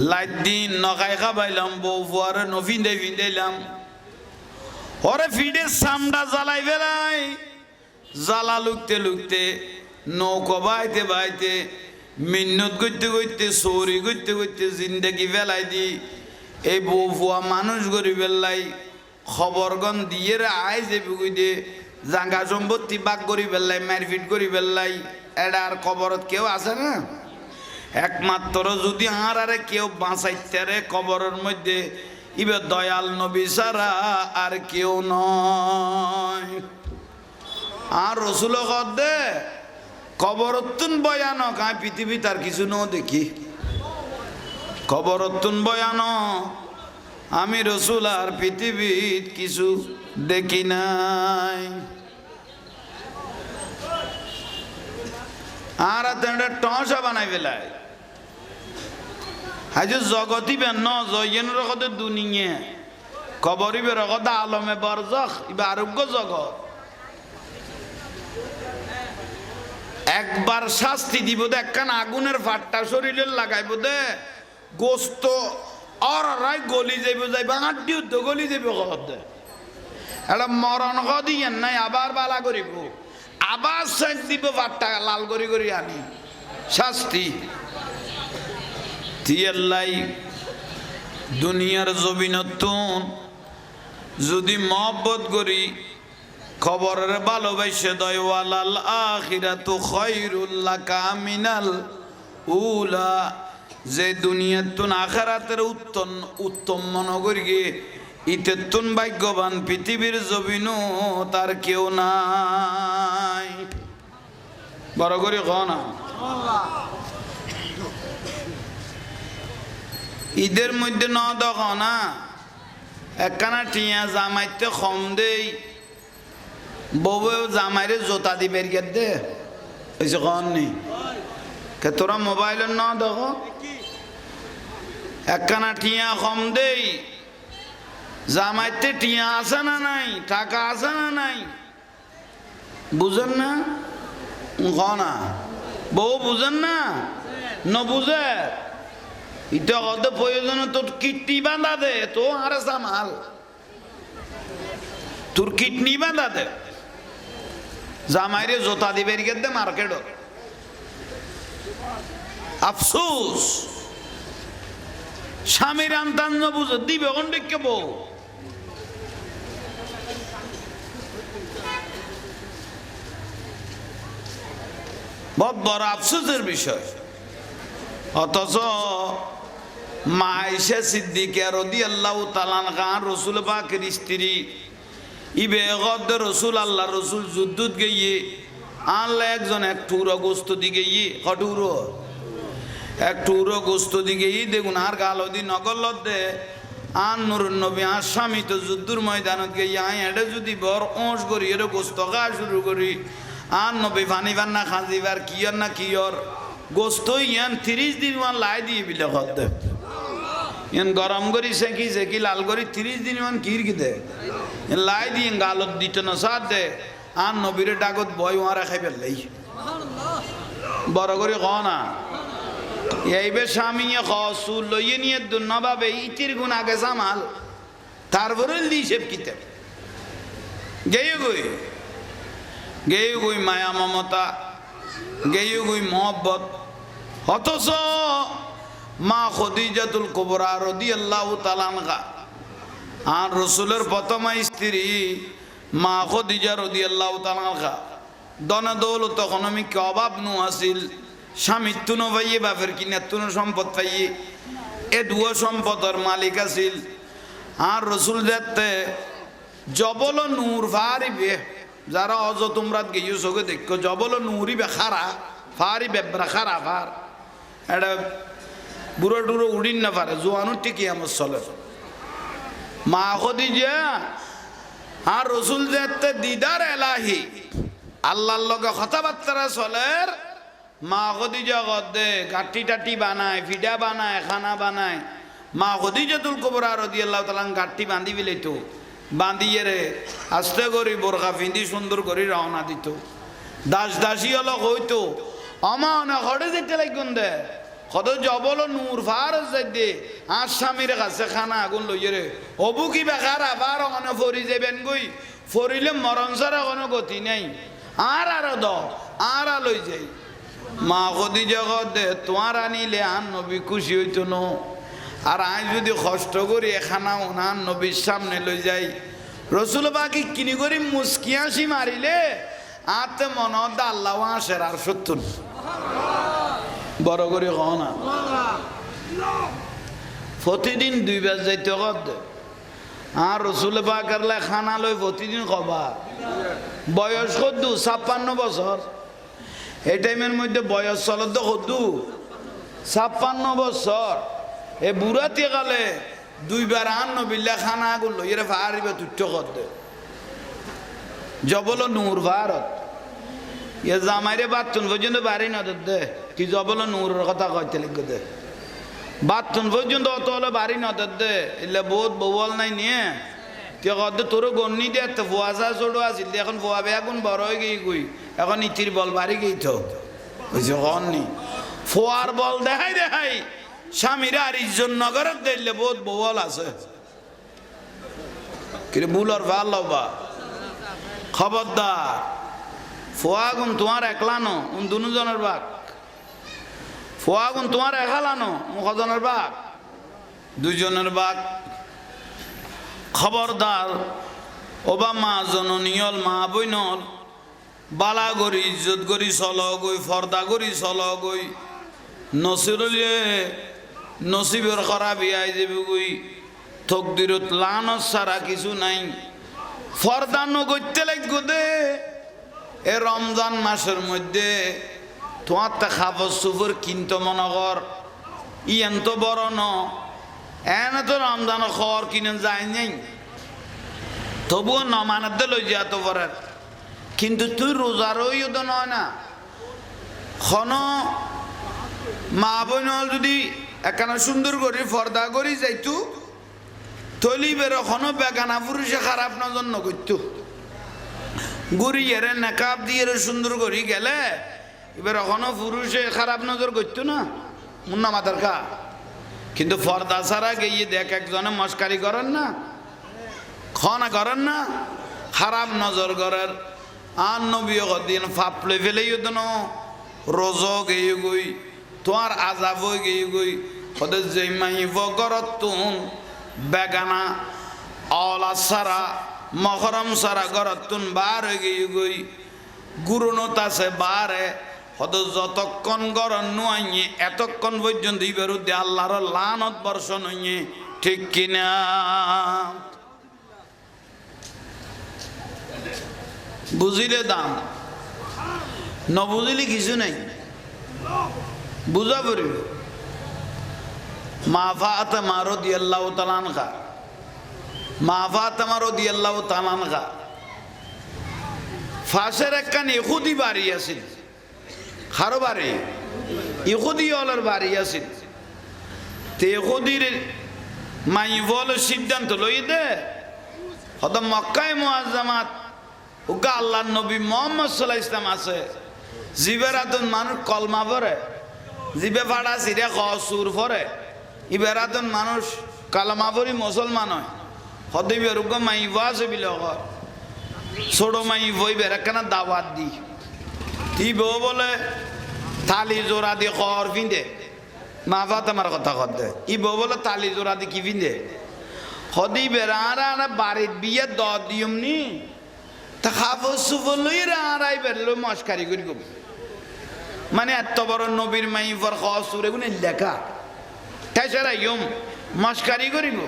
লাইট দিন নখাই খাবাইলাম বউ ফুয়ারে নফিন্দে ফিন্দাইলাম ওরে ফিডে সামডা জ্বালাই বেলাই জ্বালা লুকতে লুকতে নৌকো বাইতে বাইতে মিন্নত করতে করতে সৌরি করতে করতে জিন্দগি বেলাই দি এই বউ ফুয়া মানুষ গরি বেলাই খবরগন দিয়ে আয় যাবি কইতে জাঙ্গা সম্পত্তি বাক করি বেলাই মারপিট করি বেলাই এডার কবরত কেউ আছে না একমাত্র যদি আরে কেউ বাঁচাইতে রে কবরের মধ্যে ইবে দয়াল নবী ছাড়া আর কেউ নয় আর রসুল দে কবরতুন ভয়ানক আমি পৃথিবী তার কিছু ন দেখি কবরতুন ভয়ানক আমি রসুল আর পৃথিবীর কিছু দেখি নাই আর টসা বানাই ফেলায় আজ জগতি বেন জয়েন রকতে দুনিয়া কবরিবে রকত আলমে বরজখ ইবা আরোগ্য জগৎ একবার শাস্তি দিব দে একখান আগুনের ফাট্টা শরীরে লাগাইব দে গোস্ত আর গলি যাইব যাইব আড্ডিও তো গলি যাইব কত দে এটা মরণ দিয়েন নাই আবার বালা করিব আবার সেট দিব ফাট্টা লাল করি করি আনি শাস্তি তিয়াল্লাই দুনিয়ার জমিনতুন যদি মহব্বত করি খবরের ভালোবাসে দয়ওয়ালাল আখিরাতু খায়রুল লাকা মিনাল উলা যে দুনিয়াতুন আখিরাতের উত্তম মনে করি ইতেতুন ভাগ্যবান পৃথিবীর জমিনও তার কেউ নাই বড় করে কও না ঈদের মধ্যে ন দেখ না একখানা টিয়া জামাইতে কম দেই বউয়েও জামাইরে জোতা দিবে গেট দে ওইসে কন নি কে তোরা মোবাইলের ন দেখ একখানা টিয়া কম দেই, জামাইতে টিয়া আছে না নাই, টাকা আছে না নাই, বুঝেন না? না বউ বুঝেন না, বুঝে ইটা কত প্রয়োজন, তোর কিডনি বাঁধা দে, তো আর সামাল তোর কিডনি বাঁধা দে, জামাইরে জোতা দিবে দে মার্কেট। আফসোস স্বামীর আন্তান বুঝে দিবে কোন দিকে বউ। বহুত বড় আফসোসের বিষয়। অথচ মা আয়েশা সিদ্দিকা রাদিয়াল্লাহু তাআলা আনহা রাসূল পাকের স্ত্রী, ইবে গদ রাসূল আল্লাহ রাসূল যুদ্ধত গিয়ে আল্লাহ একজন এক টুকরো গোস্ত দিকে কটুরো এক টুকরো গোস্ত দিকে দেখুন আর গালো দি নগল দে আর নুর নবী আর স্বামী তো যুদ্ধর ময়দানত গিয়ে এটা যদি বর ওঁস করি এটা গোস্ত খাওয়া শুরু করি আর নবী পানি পান্না খাঁজিবার কিয়র না কিয়র গোস্ত ইয়ান 30 দিন মান লাই দিয়ে বিলে দে ইয়ান গরম করি সেকি সেকি লাল করি 30 দিন মান কির কি দে লাই দিয়ে গালত দিত না সাথ দে আর নবীরে ডাকত বয় ওয়ারা খাই ফেললেই বড় করে ক না এইবে স্বামী খসুল লইয়ে নিয়ে দুর্নভাবে ইতির গুণ আগে জামাল তারপরে লিসেব কিতে গেয়ে গই মায়া মমতা গেয়ে গই মহব্বত। অথচ মা খদিজাতুল কুবরা রাদিয়াল্লাহু তাআলা আনহা আর রাসূলের প্রথম স্ত্রী মা খদিজা রাদিয়াল্লাহু তাআলা আনহা দনা দৌলত ইকোনমিক অভাব নু আসিল, স্বামী তুনো পাইয়ে বাপের কিনা তুনো সম্পদ পাইয়ে এ দুয়া সম্পদের মালিক আছিল। আর রসুল যাতে জবল নূর ফারিবে, যারা অজ তোমরা গিয়ে চোখে দেখো জবল নূরিবে খারা ফারিবে খারা ফার এটা বুড়ো টুড়ো উড়িন না পারে জোয়ানুর টিকি আমার চলে। মা খদিজা আর রসুল যাতে দিদার এলাহি আল্লাহর লগে কথাবার্তা চলের। মা খদিজা গদে গাঠি টাটি বানায়, ফিডা বানায়, খানা বানায়। মা খদিজাতুল কুবরা রাদিয়াল্লাহু তাআলা গাঠি বাঁধি বিলেত, বাঁধিয়ে রে আস্তে করি বোরখা পিন্ধি সুন্দর করে রওনা দিত। দাস দাসী হলো হইতো আমা না হড়ে যেতে লাগুন দে কত জবল নূর ফার দে আর স্বামীর কাছে খানা আগুন লইয়ে রে হবু কি বেকার আবার ওখানে ফরি যাবেন গই, ফরিলে মরণ ছাড়া কোনো গতি নেই। আর দ আর লই যাই। মা খদিজা দে তোমার আনিলে আর নবী খুশি হইতো ন, আর আই যদি কষ্ট করি এখানা ওনার নবীর সামনে লই যাই রসুল বাকি কিনি করি মুস্কি হাসি মারিলে আতে মনত আল্লাহ আসের আর সত্য বড় করে ক না। প্রতিদিন 2 বার যাইতে দে আর রসুল পাকের খানা লই প্রতিদিন কবা। বয়স কদ্দু 56 বছর। এই টাইমের মধ্যে বয়স চলত কদ্দু 56 বছর। এ বুড়াতে গেলে 2 বার আন নবিল্লা খানা আগুন লইয়ে ফারিবে তুচ্ছ করতে জবল নূর ভারত এ জামাইরে বাথরুম পর্যন্ত বাড়ি না দে কি জবল নূরের কথা কইতে লিখে দে বাথরুম পর্যন্ত অত হলে বাড়ি না দে এলে বহুত বউল নাই নিয়ে কে কদে তোর গন্নি দে তো ফুয়া যা ছোট আছিল এখন ফুয়া বে এখন বড় হয়ে গিয়ে গুই এখন ইতির বল বাড়ি গিয়ে তো বুঝছো কননি ফুয়ার বল দেখাই দেখাই স্বামীরা আর ইজ্জত নগরের দেখলে বহুত বউল আছে কিন্তু বুলর ভাল বা খবরদার ফুয়াগুন তোমার একলানো দুজনের বাঘ, ফুয়াগুন তোমার একালানো কজনের বাঘ, 2 জনের বাঘ। খবরদার ওবা মা জননীয়ল মা বইনল বালা গরি ইজ্জত গরি চল গই ফর্দা গরি চল গই নসিরলে নসিবের খারাপ আই যাবে গই তকদিরত লানত ছাড়া কিছু নাই। ফর্দা নগরতে লাগব দে এ রমজান মাসের মধ্যে তোমার তা খাবার সুপুর কিনতো মনে কর ইয়েন তো বড় ন এনে তো রমজান খবর কিনে যায় নাই তবুও নমানাতে লই যা তো পরের কিন্তু তুই রোজারও তো নয় না খন মা বোন যদি একখানা সুন্দর করে ফর্দা করি যাইতু তলি বের হনো বেগানা পুরুষে খারাপ নজর নগত্য গুড়ি এরে নেকাব দিয়ে সুন্দর করি গেলে এবার এখনো পুরুষে খারাপ নজর করতো না মুন্না মাতার খা কিন্তু ফর্দা ছাড়া গিয়ে দেখ একজনে মস্কারি করেন না খনা করেন না খারাপ নজর করার আর নবী দিন ফাপলে ফেলেই তো রোজ গেয়ে গই তোমার আজাব গেয়ে গই ওদের যে মাইব গরত তুন বেগানা অলা সারা মহরম সারা গরত তুন বার হয়ে গিয়ে গই গুরুনত আছে বারে হদ যতক্ষণ গরম নুয়ে এতক্ষণ পর্যন্ত বিরুদ্ধে আল্লাহর লানত বর্ষণ হইয়ে ঠিক কিনা বুঝিলে দাম ন বুঝিলে কিছু নাই বুঝা পড়িব মা ফাতেমা রাদিয়াল্লাহু তাআলা আনহা মা ফাতেমা রাদিয়াল্লাহু তাআলা আনহা ফাঁসের একখান ইহুদি বাড়ি আছিল কারো বাড়ি ইহুদি হলের বাড়ি আছিল তে ইহুদির মাই বল সিদ্ধান্ত লই দে হত মক্কায় মুআজ্জামাত ওগা আল্লাহর নবী মুহাম্মদ সাল্লাল্লাহু আলাইহি ওয়াসাল্লাম আছে জিবেরাতুন মানুষ কলমা পড়ে জিবে ফাড়া সিরে কসুর পড়ে ইবেরাতুন মানুষ কালমা পড়ি মুসলমান হয় হতে বেরুগা মাই ওয়াছে বিলগ ছোট মাই বই বেরাকানা দাওয়াত দি তি বউ বলে থালি জোড়া দি খর পিঁধে মা ফাতেমার কথা কতে ই বউ বলে থালি জোড়া দি কি পিঁধে হদি বেড়ারা বাড়ির বিয়ে দ দিয়ম নি তা খাবো সুবো লই রাই বেরলো মস্কারি করি গো মানে এত বড় নবীর মাই ফর খসুর এগুলো লেখা তাছাড়া ইয়ম মস্কারি করিব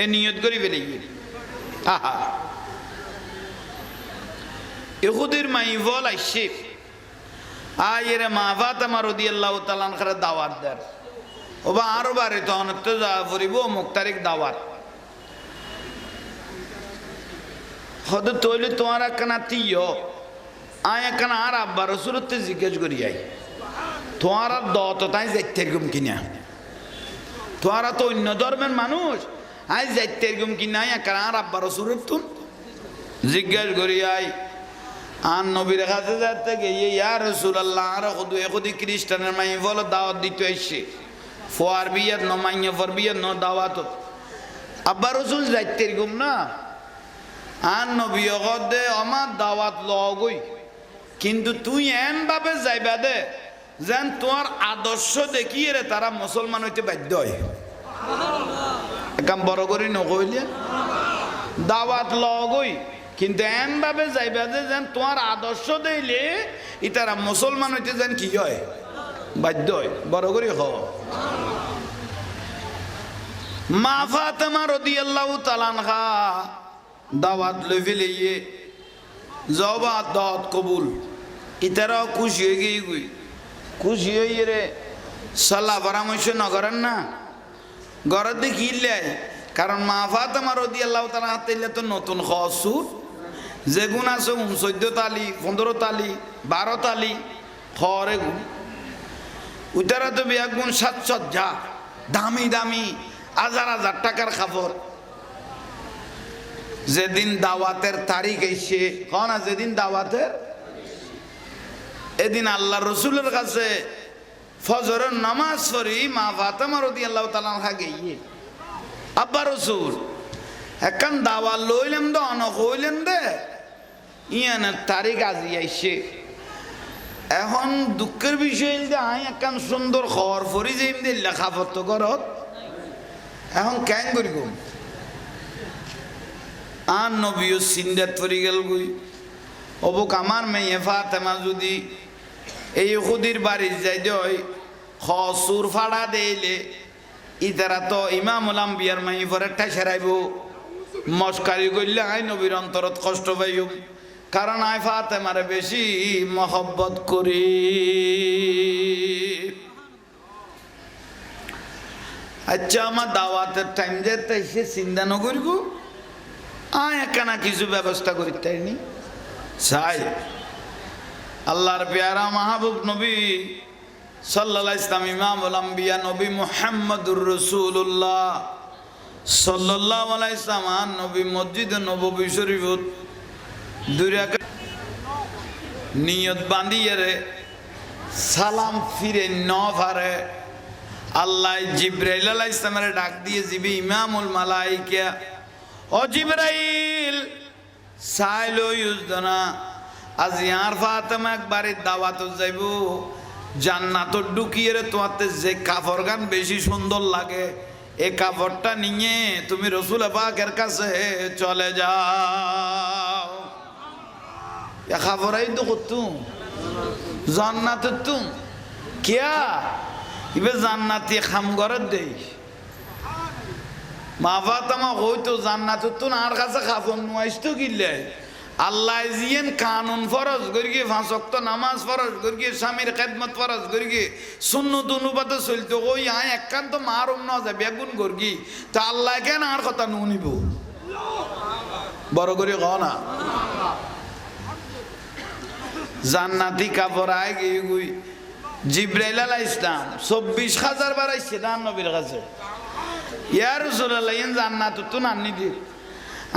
এ নিয়ত করি ফেলে আহা ইহুদির মাই বল আইসে আয়েরে মা ফাতেমা রাদিয়াল্লাহু তাআলা আনহার দাওয়াত দেন ওবা আরো বারে তখন তো যা পড়িব মুক্তারিক দাওয়াত হদ তৈলে তোমার একখানা তিয় আয় একখানা আর আব্বা রসুলতে জিজ্ঞেস করি আই তোমার দত তাই যাইতে এরকম কিনা তোমারা তো অন্য ধর্মের মানুষ আই যাইতে এরকম কিনা একখানা আর আব্বা রসুলের তুন জিজ্ঞেস করি আই আর নবীর কাছে যাতে গিয়ে ইয়া রাসূলুল্লাহ আর খুদু এখুদি খ্রিস্টানের মাই বল দাওয়াত দিতে আসছে ফোয়ার বিয়াত ন মাইয়া ফর বিয়াত ন দাওয়াত আব্বা রসুল যাইতে এরকম না আর নবী দে আমার দাওয়াত লগই কিন্তু তুই এন ভাবে যাইবা দে যেন তোমার আদর্শ দেখিয়ে রে তারা মুসলমান হইতে বাধ্য হয় একাম বড় করে নকইলে দাওয়াত লগই কিন্তু এন ভাবে যাইবা দে যেন তোমার আদর্শ দিলে ই তারা মুসলমান হইতে যেন কি হয় বাধ্য হয় বড় করে হ মা ফাতেমা রাদিয়াল্লাহু তাআলা আনহা দাওয়াত লই ফেলিয়ে জবা দাওয়াত কবুল ইতারাও খুশি হয়ে গিয়ে গুই খুশি হয়ে রে সাল্লাহ পরামর্শ ন করেন না ঘরের দেখি কারণ মা ফাতেমা রাদিয়াল্লাহু তাআলা হাতে তো নতুন খসুর যে গুণ আছে 14 তালি 15 তালি 12 তালি খরে গুণ উতারা তো বিয়া গুণ 700 দামি দামি হাজার হাজার টাকার খাবার যেদিন দাওয়াতের তারিখ এসে না যেদিন দাওয়াতের এদিন আল্লাহ রসুলের কাছে ফজরের নামাজ পড়ি মা ফাতেমা রাদিয়াল্লাহু তাআলা আনহা গিয়ে আব্বা রসুল একখান দাওয়াত লইলাম তো অন হইলেন দে ইয়ানের তারিখ আজি আইসে এখন দুঃখের বিষয় যে আই একখান সুন্দর খবর পড়ি যে এমনি লেখাপত্র করত এখন কেন করি গো আর নবীও সিন্দাত পড়ি গেল গুই অবুক আমার মেয়ে ফাতেমা যদি এই ইহুদির বাড়ি যাই দই খসুর ফাড়া দেইলে ইতারা তো ইমামুল আম্বিয়ার মাই পরে ঠেসেরাইব মস্কারি করলে আই নবীর অন্তরত কষ্ট পাইব কারণ আই ফাতেমারে বেশি মহব্বত করি আচ্ছা আমার দাওয়াতের টাইম যেতে সে চিন্তা ন করব আয় একখানা কিছু ব্যবস্থা করি তাই নি চাই আল্লাহর পেয়ারা মাহবুব নবী সাল্লাল্লাহু ইসলাম ইমামুল আম্বিয়া নবী মুহাম্মদুর রাসূলুল্লাহ সাল্লাল্লাহু আলাইহি সাল্লাম নবী মসজিদ নববী শরীফত দুই রাকাত নিয়ত বাঁধিয়ে রে সালাম ফিরে ন পারে আল্লাহ জিব্রাইল আলাইহিস সালামের ডাক দিয়ে জিবি ইমামুল মালাইকা ও জিব্রাইল সাইলো ইউজদনা আজ ইয়ার ফাতেমা একবারে দাওয়াত যাইব জান্নাত ঢুকিয়ে রে তোমাতে যে কাপড় গান বেশি সুন্দর লাগে এই কাপড়টা নিয়ে তুমি রাসূল পাকের কাছে চলে যাও ইয়া খাবরাই তো করতুম জান্নাত তুম কিয়া ইবে জান্নাতি খাম করে দেই মা ফাতেমা হইতো জান্নাত তুন আর কাছে খাফন নুয়াইতো কিলে আল্লাহ জিয়েন কানুন ফরজ করিগে পাঁচ ওয়াক্ত নামাজ ফরজ করিগে স্বামীর খেদমত ফরজ করিগে সুন্নত অনুপাতে চলতো ওই আয় একখান তো মারুম না যায় বেগুন করি তো আল্লাহ কেন আর কথা নুনিব বড় করে কও না জান্নাতি কাপড় আয় গিয়ে গুই জিব্রাইল আলাইহিস সালাম 24,000 বার আইছে দান নবীর কাছে ইয়া রাসূলুল্লাহ ইন জান্নাত তুন আননি দি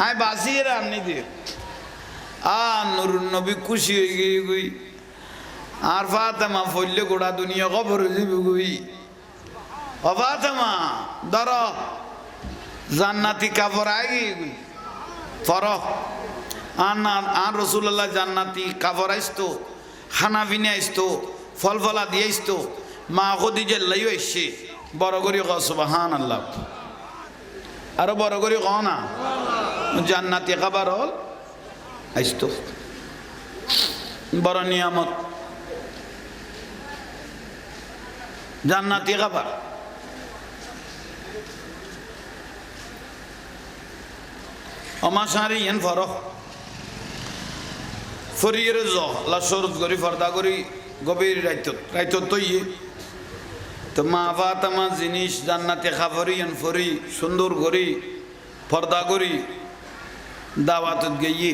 আয় বাসিয়ে আননি দি নুরুন নবী খুশি হয়ে গিয়ে গুই আর ফাতেমা ফইলে গোড়া দুনিয়া খবর যাবে গুই ও ফাতেমা ধর জান্নাতি কাপড় আয় গিয়ে গুই ফরহ আর রাসূলুল্লাহ জান্নাতি কাপড় আইতো খানা পিনে আইতো ফল ফলা দিয়ে আইতো মা খদিজা লাইও আইছে বড় করে কও সুবহানাল্লাহ আরো বড় করে কও না জান্নাতি খাবার হল আইতো বড় নিয়ামত জান্নাতি খাবার অমাশারি এন ফরহ ফরিয়ের জ লা শরত করি ফর্দা করি গভীর রাইত তৈয়ে তো মা ফাতেমা জিনিস জান্নাতে খাফরি এন ফরি সুন্দর করি ফর্দা করি দাওয়াতত গিয়ে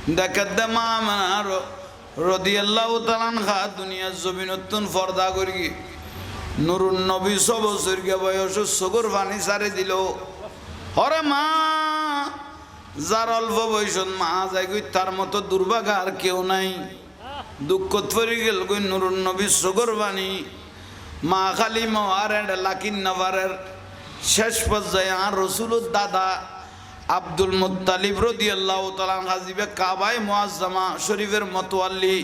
দেখাত মা আমার রাদিয়াল্লাহু তাআলা আনহা দুনিয়ার জমিনতুন ফর্দা করি নুরুন নবী 100 বছর গে বয়স সগর পানি সারে দিল হরে মা যার অল্প বয়সন মা যায় গই তার মতো দুর্ভাগা আর কেউ নাই দুঃখ পড়ে গেল গই নুরুন নবী সগর বাণী মা খালি মার লাকিন নবারের শেষ পর্যায়ে আর রাসূলের দাদা আব্দুল মুত্তালিব রাদিয়াল্লাহু তাআলা হাজিবে কাবায়ে মুআজ্জামা শরীফের মতওয়াল্লি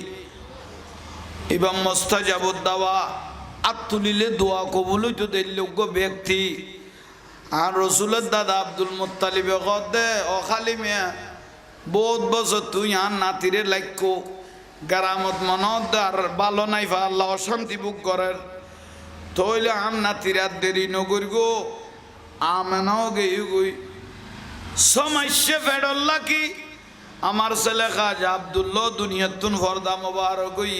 ইমাম মুস্তাজাবুদ দাওয়া আতুলিলে দোয়া কবুল হইতো দেই লোক ব্যক্তি আর রাসূলের দাদা আব্দুল মুত্তালিব কদে ও খালি মিয়া বহুত বছর তুই আর নাতিরে লাইকো গারামত মনত আর ভালো নাই ফা আল্লাহ অশান্তি বুক করেন তইলে আম নাতিরা দেরি নগর গো আমেনাও গেই গই সমস্যা ফেডল্লা কি আমার ছেলে খাজা আব্দুল্লাহ দুনিয়াতুন ফরদা মোবারক গই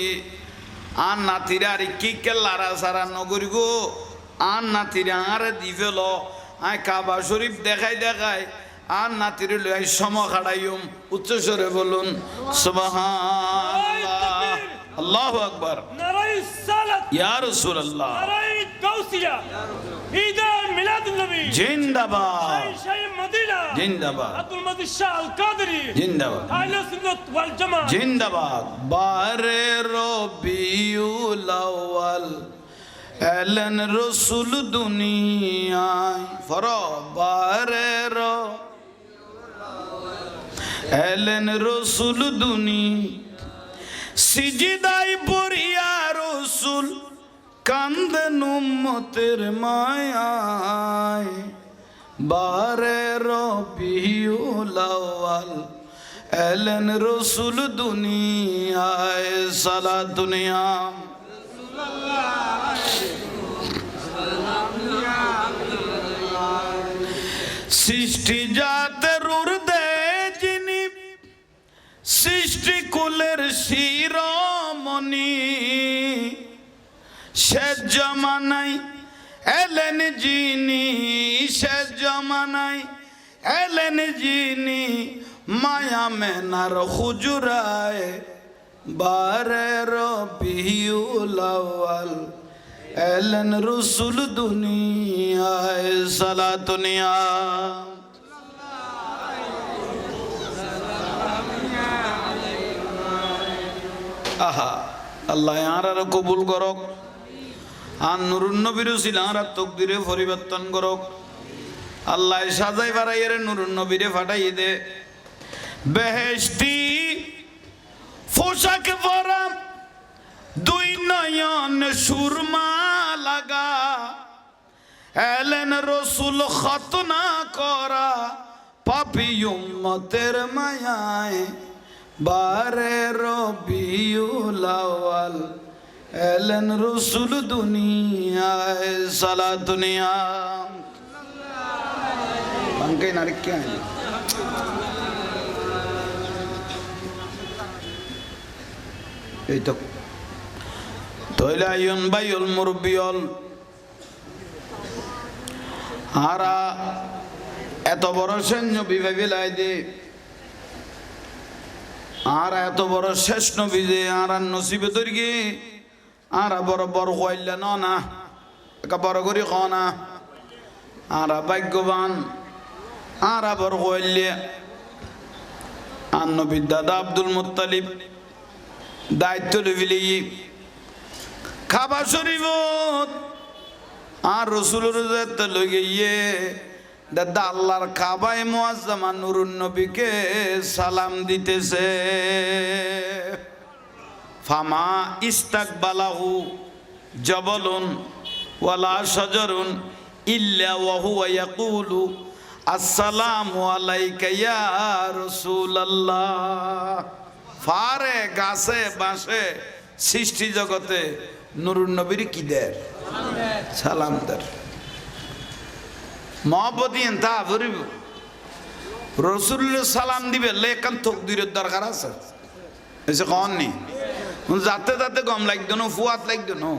আর নাতিরা আর কি কে লারা সারা নগর গো আর নাতিরা আর দিফেল আয় কাবা শরীফ দেখাই আর নাতির লই সম খাড়াইম উচ্চস্বরে বলুন সুবহানাল্লাহ আল্লাহু আকবার নারায়ে সালাত ইয়া রাসূলুল্লাহ নারায়ে গাউসিয়া ঈদে মিলাদুন নবী জিন্দাবাদ শাহ মদিনা জিন্দাবাদ আব্দুল মজিদ শাহ আল কাদরি জিন্দাবাদ আহলে সুন্নাত ওয়াল জামাত জিন্দাবাদ বারে রবিউল আউয়াল এলেন রসুল দুনিয়ায় ফরবারে এলেন রসুল দুনি সিজদাই পড়িয়া রসুল কান্দেন উম্মতের মায়ায় বারে রবিউল আউয়াল এলেন রসুল দুনিয়ায় সালাত দুনিয়া সৃষ্টি জাতের উর্দে যিনি সৃষ্টি কুলের শিরোমণি শেষ জমানায় এলেন যিনি শেষ জমানায় এলেন যিনি মায়া মেনার হুজুরায় বারে রবিউল আউয়াল এলেন রসুল দুনিয়ায় সালাতুনিয়া আহা আল্লাহ আর কবুল করক আর নুরুন নবীর ছিল আর তকদিরে পরিবর্তন করক আল্লাহ সাজাই বাড়াইয়ের নুরুন নবীরে ফাটাই দে বেহেশতি পোশাক পরা দুই নয়ন সুরমা লাগা এলেন রসুল খতনা করা পাপি উম্মতের মায়ায় বারে রবিউল আউয়াল এলেন রসুল দুনিয়ায় সালাতুনিয়া পাঙ্কে নারিকে এই তো তৈলা আইন বাইল মুরব্বিয়ল আরা এত বড় সৈন্য বিভাগে লাই দে আর এত বড় শেষ নবী যে আর নসিবে তৈরি আর বড় বড় হইলে না একা বড় করি খ না আর ভাগ্যবান আর বড় হইলে আর নবীর দাদা আব্দুল মুত্তালিব দায়িত্ব লিবিলি খাবা শরীফ আর রসুলের দায়িত্ব লগে ইয়ে দাদা আল্লাহর কাবায় মুআজ্জামা নুরুন নবীকে সালাম দিতেছে ফামা ইস্তাকবালাহু জাবালুন ওয়ালা শাজারুন ইল্লা ওয়া হুয়া ইয়াকুলু আসসালামু আলাইকা ইয়া রাসূলুল্লাহ ফারে গাছে বাঁশে সৃষ্টি জগতে নুরুন নবীর কি দেয় সালাম দেয় মহব্বত তা ভরিব রসুল্লাহ সালাম দিবে লেখান তকদিরের দরকার আছে এসে কন নি যাতে যাতে গম লাগতো না ফুয়াত লাগতো না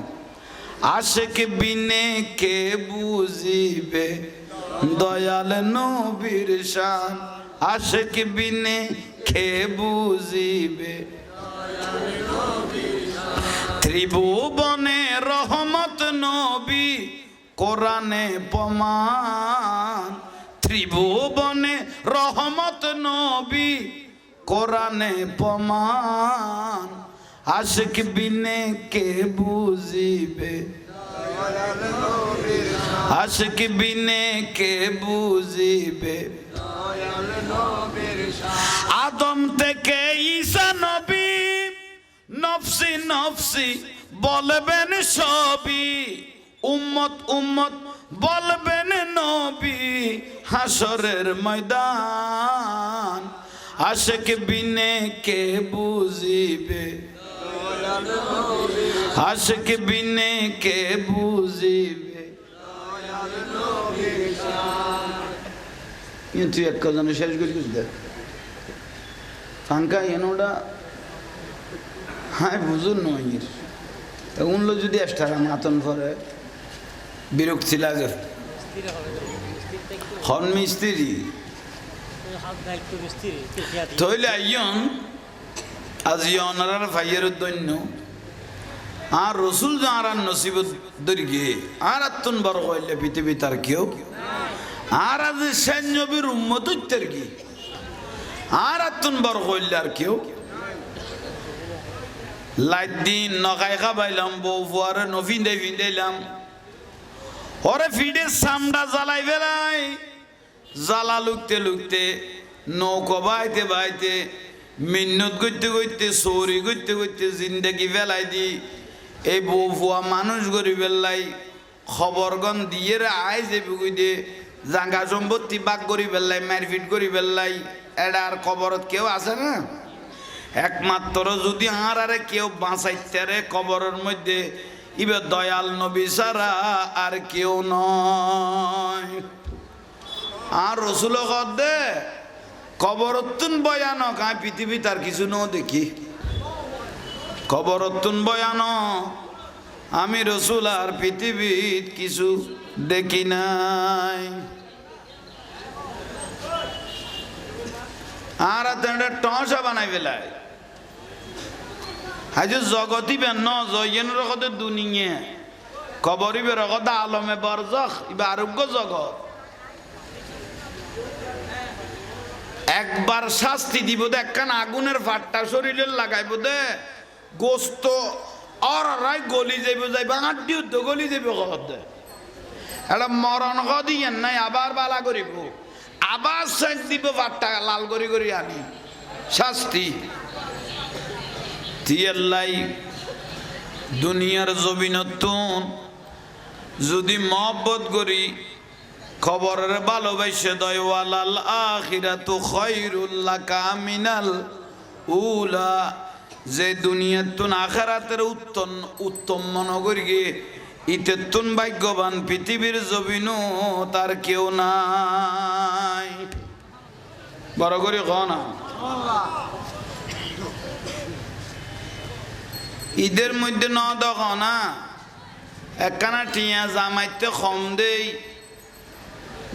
আশেকে বিনে কে বুঝিবে দয়াল নবীর শান আশেকে বিনে কে বুঝিবে ত্রিভুবনে রহমত নবী কোরআনে প্রমাণ ত্রিভুবনে রহমত নবী কোরআনে প্রমাণ আশিক বিনে কে বুঝিবে আশিক বিনে কে বুঝিবে আদম থেকে ঈসা নবী নফসি নফসি বলবেন সবই উম্মত উম্মত বলবেন নবী হাসরের ময়দান আশিক বিনে কে বুঝিবে আশিক বিনে কে বুঝিবে তুই এক কজন শেষ করি দেখ ফাঙ্কা এনোটা হ্যাঁ বুঝুন নয় উনলো যদি এক্সট্রা মাতন পরে বিরক্তি লাগে হন মিস্ত্রি তৈলে আইয়ন আজ ইয়নার ভাইয়ের দৈন্য আর রসুল যাঁর নসিব দরিগে আর আত্মন বড় হইলে পৃথিবী তার কেউ আর আজ সৈন্যবীর উম্মত কি আর আত্মন বড় হইলে আর কেউ লাইট দিন নখাই খাবাইলাম বউ ফুয়ারে নফিন্দে ফিন্দাইলাম ওরে ফিডে সামডা জ্বালাই বেলাই জ্বালা লুকতে লুকতে নৌকো বাইতে বাইতে মিন্নত করতে করতে সৌরি করতে করতে জিন্দগি বেলাই দি এই বউ ফুয়া মানুষ গরি বেলাই খবরগন দিয়ে আই যে বুকুই দে জাঙ্গা সম্পত্তি বাক করি বেলাই মারপিট করি বেলাই এটা আর কবরত কেউ আছে না একমাত্র যদি আরে কেউ বাঁচাইতে রে কবরের মধ্যে ইবে দয়াল নবী ছাড়া আর কেউ নয় আর রসুল দে কবরতুন ভয়ানক আমি পৃথিবী তার কিছু ন দেখি কবরতুন ভয়ানক আমি রসুল আর পৃথিবীর কিছু দেখি নাই আর টসা বানাই ফেলায় হাজু জগতি বেন ন জয়েন রকতে দুনিয়া কবরি বেরকত আলমে বরজখ ইবা আরোগ্য জগৎ একবার শাস্তি দিব দে একখান আগুনের ফাট্টা শরীরে লাগাইব দে গোস্ত আর রাই গলি যাইব যাইব হাড্ডি উদ্ধ গলি যাইব কত দে এটা মরণ দিয়েন নাই আবার বালা করিব আবার সেন্ট দিব ফাট্টা লাল করি করি আনি শাস্তি তিয়াল্লাই দুনিয়ার জমিনতুন যদি মহব্বত করি খবরের ভালোবাসে দয়ওয়ালাল আখিরাতু খায়রুল লাকা মিনাল উলা যে দুনিয়াতুন আখিরাতের উত্তম মনগরিগে ইতেতুন ভাগ্যবান পৃথিবীর জমিনও তার কেউ নাই বড় করে কনা ঈদের মধ্যে ন দেখো না একখানা টিয়া জামাইতে কম দেই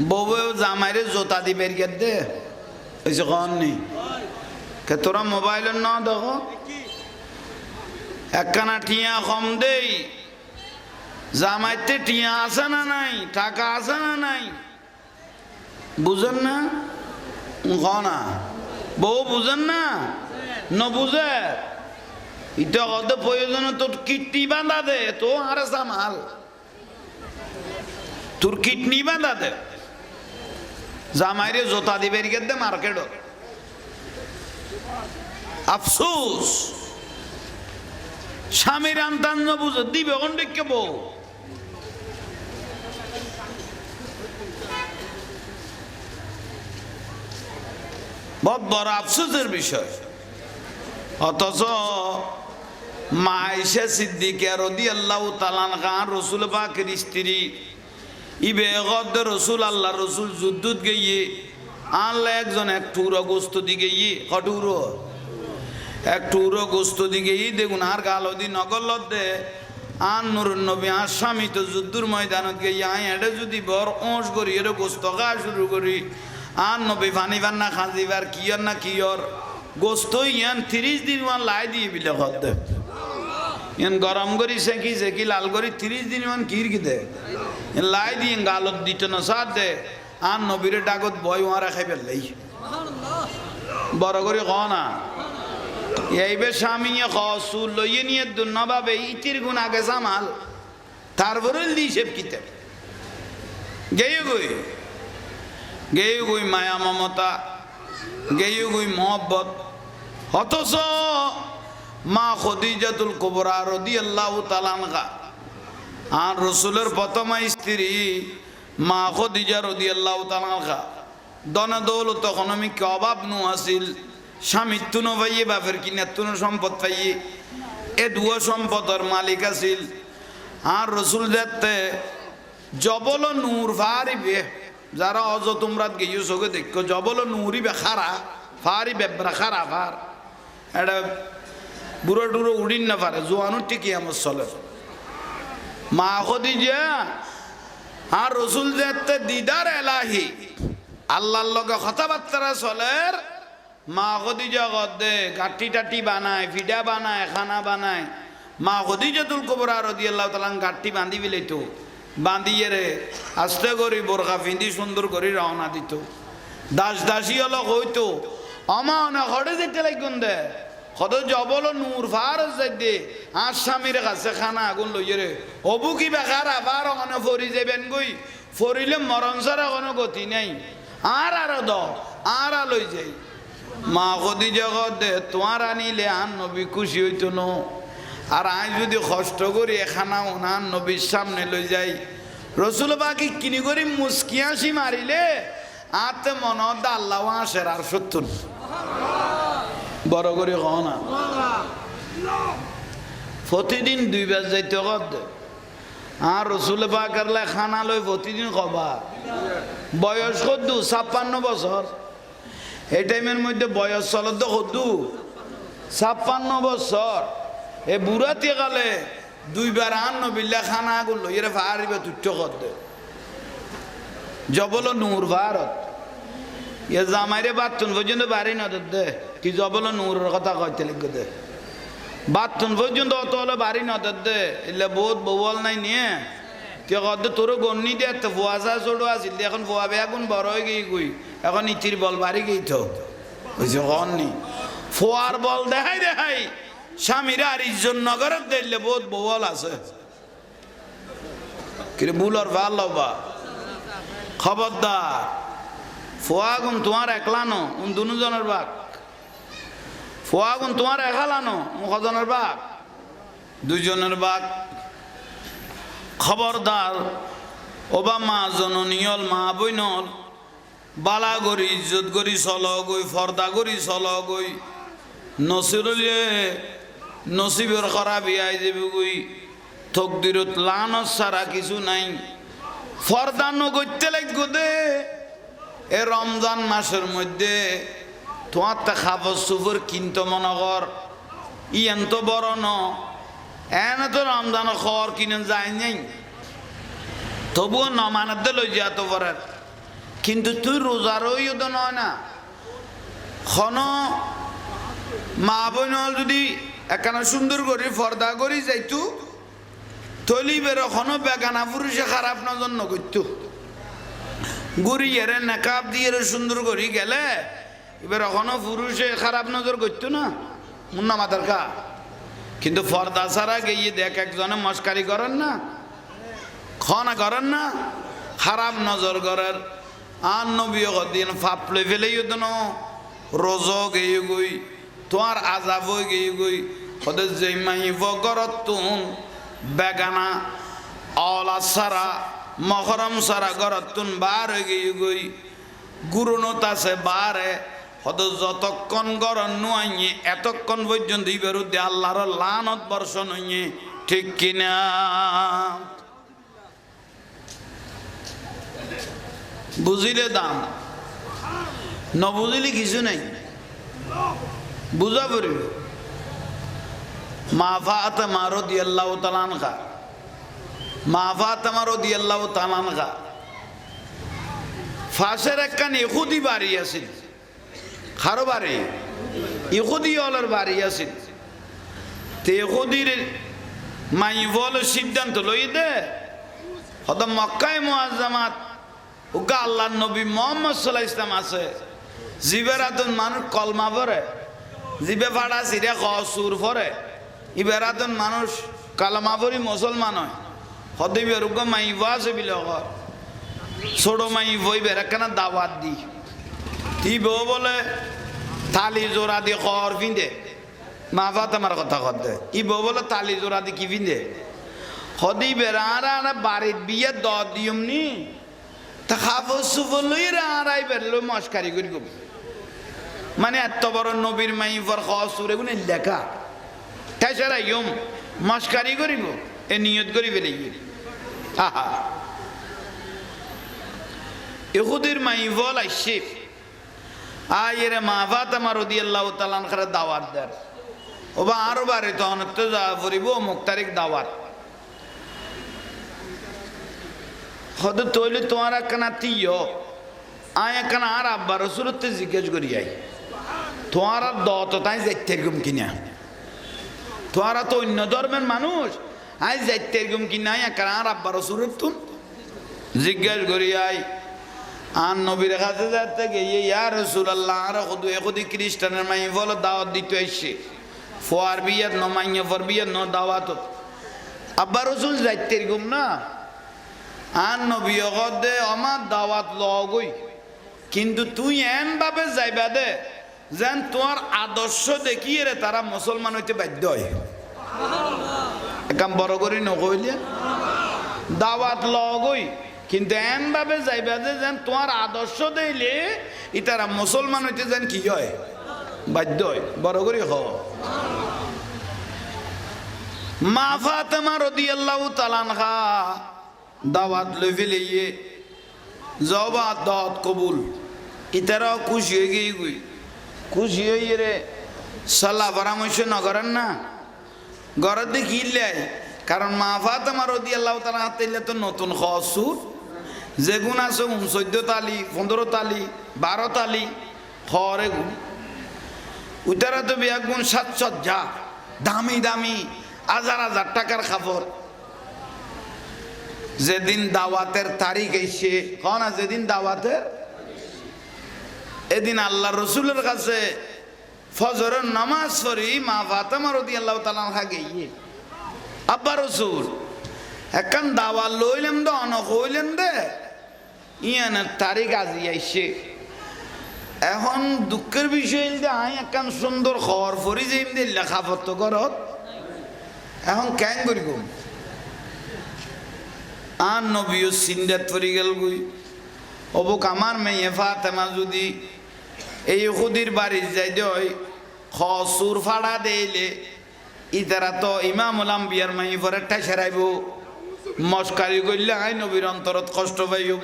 বউয়েও জামাইরে জোতা দি বের গেত দে ওইসে কন নি কে তোরা মোবাইলের ন দেখো একখানা টিয়া কম দেই জামাইতে টিয়া আছে না নাই টাকা আছে না নাই বুঝেন না কনা বউ বুঝেন না ন বুঝে ইটা কত প্রয়োজন তোর কিডনি বাঁধা দে তো আর সামাল তোর কিডনি বাঁধা দে জামাইরে জোতা দিবে দে মার্কেট আফসোস স্বামীর আন্তান বুঝে দিবে কোন দিকে বউ বহুত বড় আফসোসের বিষয় অথচ মা আয়েশা সিদ্দিকা রাদিয়াল্লাহু তাআলা আনহা রাসূল পাকের স্ত্রী ইবে গদ রাসূল আল্লাহ রাসূল যুদ্ধত গিয়ে আল্লাহ একজন এক টুকরো গোস্ত দিকে কটুরো এক টুকরো গোস্ত দিকে দেখুন আর গালো দি নগল দে আন নুরুন নবী আর স্বামী তো যুদ্ধর ময়দানত গিয়ে আই এটা যদি বর ওঁস করি এটা গোস্ত খাওয়া শুরু করি আর নবী পানি বান্না খাঁজিবার কিয়র না কিয়র গোস্ত ইয়ান 30 দিন মান লাই দিয়ে বিলে খদ দে ইয়ান গরম করি সেকি লাল করি 30 দিন মান কির কি দে লাই দিয়ে গালত দিতে না সাথ দে আর নবীর ডাকত বয় ওয়ারা খাইবে লাই বড় করে ক না এইবে স্বামী খসুল লইয়ে নিয়ে দুর্নভাবে ইতির গুণ আগে জামাল তারপরে লিসেব কিতে গেয়ে গই মায়া মমতা গেয়ে গই মহব্বত অথচ মা খদিজাতুল কুবরা রাদিয়াল্লাহু তাআলা আনহা আর রাসূলের প্রথম স্ত্রী মা খদিজা রাদিয়াল্লাহু তাআলা আনহা দনা দৌলত তখন আমি কি অভাব নু আসিল স্বামীর তুনো পাইয়ে বাপের কিনা তুনো সম্পদ পাইয়ে এ দুয়া সম্পদের মালিক আছিল আর রাসূল যাতে জবল নূর ফারিবে যারা অজ তোমরাত গিয়ে চোখে দেখো জবল নূরিবে খারা ফারিবে খারা ফার এটা বুড়ো টুড়ো উড়িন না পারে জোয়ানুর ঠিকই আমার চলে মা খদিজা আর রসুল যাতে দিদার এলাহি আল্লাহর লগে কথাবার্তা চলের মা খদিজা গদে গাঠি টাটি বানায় ফিডা বানায় খানা বানায় মা খদিজাতুল কুবরা রাদিয়াল্লাহু তাআলা গাঠি বাঁধি বিলেতো বাঁধিয়ে রে আস্তে করি বোরখা পিঁধি সুন্দর করে রওনা দিত দাস দাসী হলো হইতো অমানা ঘরে যেতে লাগুন দে কত জবল নূর ফার যাইতে আর স্বামীর কাছে খানা আগুন লইয়ে রে অবু কি বেকার আবার ওখানে ফরি যাবেন গই ফরিলে মরণ ছাড়া কোনো গতি নেই আর দ আর লই যাই মা খদিজা দে তোমার আনিলে আর নবী খুশি হইতো ন আর আই যদি কষ্ট করি এখানা ওনার নবীর সামনে লই যাই রসুল বাকি কিনি করি মুস্কিয়াসি মারিলে আতে মনত আল্লাহ আসের আর সত্য বড় করে ক না প্রতিদিন 2 বার যাইতে কদ আর রসুল পাকারলে খানা লই প্রতিদিন কবা বয়স কদ্দু 56 বছর এই টাইমের মধ্যে বয়স চলত কদ্দু 56 বছর এ বুড়াতে গেলে 2 বার আন নবিল্লা খানা আগুন লইরে ফারিবে তুচ্ছ কদ্দে জবল নূর ভারত ইয়ে জামাইরে বাথরুম পর্যন্ত বাড়ি না দে কি জবল নূরের কথা কইতে লিখে দে বাথরুম পর্যন্ত অত হলে বাড়ি না দে এলে বহুত বউল নাই নিয়ে তে কত তোর গন্নি দে তো ফুয়া চা ছোট আছিল এখন ফুয়া বেগুন বড় হয়ে গিয়ে গই এখন ইতির বল বাড়ি গই তো বুঝছো কননি ফুয়ার বল দেখাই স্বামীরা আর ইজ্জত নগরের দেখলে বহুত বল আছে কিরে বুলর ভালো বা খবরদার ফুয়াগুন তোমার একলানো দুজনের বাঘ ফুয়াগুন তোমার একালানো কজনের বাঘ দুজনের বাঘ খবরদার ওবা মা জননীয়ল মা বইনল বালা গরি ইজ্জত গরি চল গই ফর্দা গরি চল গই নসিরলে নসিবের খারাপ আই যাবে গই তকদিরত লানত সারা কিছু নাই ফর্দা নগইতে লাগবে দে এ রমজান মাসের মধ্যে তোমার তা খাবার সুফর কিনতো মনে কর ইয়ান তো বড় ন এনে তো রমজান খবর কিনে যায় নাই তবুও নমানাতে লই যা তো পরে কিন্তু তুই রোজারও তো নয় না খন মা বোন যদি একখানা সুন্দর করি ফর্দা করি যাইতু তলি বেরো খন বেগানা পুরুষে খারাপ নজর নগরতো গুড়ি এরে নেকাব দিয়ে সুন্দর করি গেলে এবার এখনো পুরুষে খারাপ নজর করতো না মুন্না মাতার কা কিন্তু ফর্দা ছাড়া গিয়ে দেখ একজনে মস্কারি করেন না খনা করেন না খারাপ নজর করার আর নবী দিন ফাপলে ফেলেই তো ন রোজ গিয়ে গই তোমার আজাব হয়ে গিয়ে গই ওদের যে মাইব গরত তুন বেগানা অলা সারা মহরম সারা গরত তুন বার হয়ে গিয়ে গই গুরুনত আছে বারে হয়তো যতক্ষণ গরম নুয়াইয়ে এতক্ষণ পর্যন্ত বিরুদ্ধে আল্লাহর লানত বর্ষণ হইয়ে ঠিক কিনা বুঝিলে দাম ন বুঝিলে কিছু নাই বুঝা পড়িল মা ফাতেমা রাদিয়াল্লাহু তাআলা আনহা মা ফাতেমা রাদিয়াল্লাহু তাআলা আনহা ফাঁসের একখান ইহুদি বাড়ি আছিল কারো বাড়ি ইহুদি হলের বাড়ি আছিল তে ইহুদির মাই বল সিদ্ধান্ত লই দে হয়তো মক্কায় মুআজ্জামাত ওগা আল্লাহর নবী মুহাম্মদ সাল্লাল্লাহু আলাইহি ওয়াসাল্লাম আছে জিবেরাতুন মানুষ কলমা পড়ে জিবে ফাড়া সিরে কসুর পড়ে ইবেরাতুন মানুষ কালমা পড়ি মুসলমান হয় হয়তো বেরুগা মাই আছে বিলগ ছোট মাই বই বেরাকানা দাওয়াত দি তি বউ বলে তালি জোড়া দি খর পিন্ধে মা ফাতেমার কথা কতে ই বউ বলে তালি জোড়া দি কি পিন্ধে হদি বেড়ারা বাড়ির বিয়ে দ দিয়ম নি তা খাবো সুবলই রাই বেরলো মস্কারি করি গো মানে এত বড় নবীর মাই ফর খসুর এগুলো লেখা তাই সারা ইয়ম মস্কারি করিব এ নিয়ত করি বেলে আহা ইহুদির মাই বল আইসে আয়েরে মা ফাতেমা রাদিয়াল্লাহু তাআলা আনহার দাওয়াত দেয় ওবা আরো বারে তো অনেক তো যা করিব মুক্তারিক দাওয়াত হদ তৈলে তোমার একখানা তিয় আয় একখানা আর আব্বা রসুলতে জিজ্ঞেস করি আই তোমার আর দত তাই যাইতে এরকম কিনা তোমারা তো অন্য ধর্মের মানুষ আই যাইতে এরকম কিনা একখানা আর আব্বা রসুলের তুন জিজ্ঞেস করি আই আর নবীর কাছে যাতে গিয়ে ইয়া রাসূলুল্লাহ আর খুদ এখুদি খ্রিস্টানের মাই বল দাওয়াত দিতে আসছে ফোয়ার বিয়াত ন মাইয়া ফর বিয়াত ন দাওয়াত আব্বা রসুল যাইতে এরকম না আর নবী দে আমার দাওয়াত লগই কিন্তু তুই এন ভাবে যাইবা দে যেন তোমার আদর্শ দেখিয়ে রে তারা মুসলমান হইতে বাধ্য হয় একাম বড় করি নকইলে দাওয়াত লগই কিন্তু এন ভাবে যাইবা দে যেন তোমার আদর্শ দিলে ইতারা মুসলমান হইতে যেন কি হয় বাধ্য হয় বড় করি হ মা ফাতেমা রাদিয়াল্লাহু তাআলা আনহা দাওয়াত লই ফেলিয়ে জবা দাওয়াত কবুল ইতারা খুশি হয়ে গিয়ে গুই খুশি হয়ে রে সাল্লাহ পরামর্শ না করেন না ঘরে দেখিলে কারণ মা ফাতেমা রাদিয়াল্লাহু তাআলা হাতে তো নতুন খসুর যে গুণ আছে 14 তালি 15 তালি 12 তালি খরে গুণ উতারা তো বিয়া গুণ 700 যা দামি দামি হাজার হাজার টাকার খাবার যেদিন দাওয়াতের তারিখ এসে কনা যেদিন দাওয়াতের এদিন আল্লাহ রসুলের কাছে ফজরের নামাজ পড়ি মা ফাতেমা রাদিয়াল্লাহু তাআলা আনহা গিয়ে আব্বা রসুল একখান দাওয়া লইলেন দে অনক হইলেন দে ইয়ানের তারিখ আজি আইসে এখন দুঃখের বিষয় যে আই একখান সুন্দর খবর পড়ি যে এমনি লেখাপত্র করত এখন কেন করি গো আর নবীও সিন্দাত পড়ি গেল গুই অবুক আমার মেয়ে ফাতেমা যদি এই ইহুদির বাড়ি যাই দই খসুর ফাড়া দেইলে ইতারা তো ইমামুল আম্বিয়ার মাই পরে ঠেসেরাইব মস্কারি করলে আই নবীর অন্তরত কষ্ট পাইব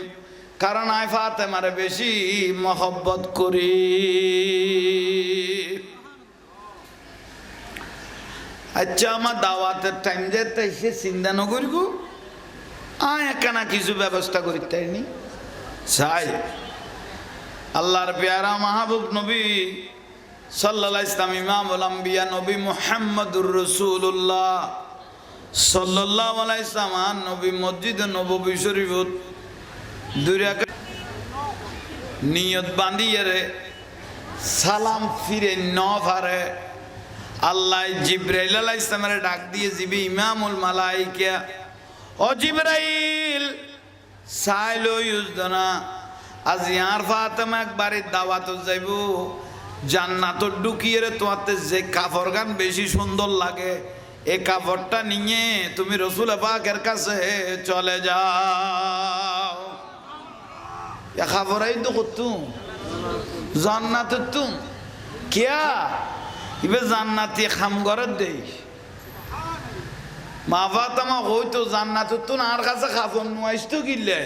কারণ আই ফাতেমারে বেশি মহব্বত করি আচ্ছা আমার দাওয়াতের টাইম যেতে সে চিন্তা ন করিব আয় একখানা কিছু ব্যবস্থা করিতে নি চাই আল্লাহর পেয়ারা মাহবুব নবী সাল্লাল্লাহু ইসলাম ইমামুল আম্বিয়া নবী মুহাম্মদুর রাসূলুল্লাহ সাল্লাল্লাহু আলাইহি সাল্লাম নবী মসজিদ নববী শরীফত দুই রাকাত নিয়ত বাঁধিয়ে রে সালাম ফিরে ন পারে আল্লাহ জিবরাইল আলাইহিস সালামের ডাক দিয়ে জিবি ইমামুল মালাইকা ও জিবরাইল সাইলো ইউজদনা আজ ইয়ার ফাতেমা একবারে দাওয়াত যাইব জান্নাত ঢুকিয়ে রে তোমাতে যে কাপড় গান বেশি সুন্দর লাগে এই কাপড়টা নিয়ে তুমি রসুল পাকের কাছে চলে যাও এ কাপড়াই তো করতুম জান্নাত তুম কিয়া ইবে জান্নাতি খাম ঘরের দেই মা ফাতেমা হইতো জান্নাত তুন আর কাছে কাপড় নুয়াইতো কিলে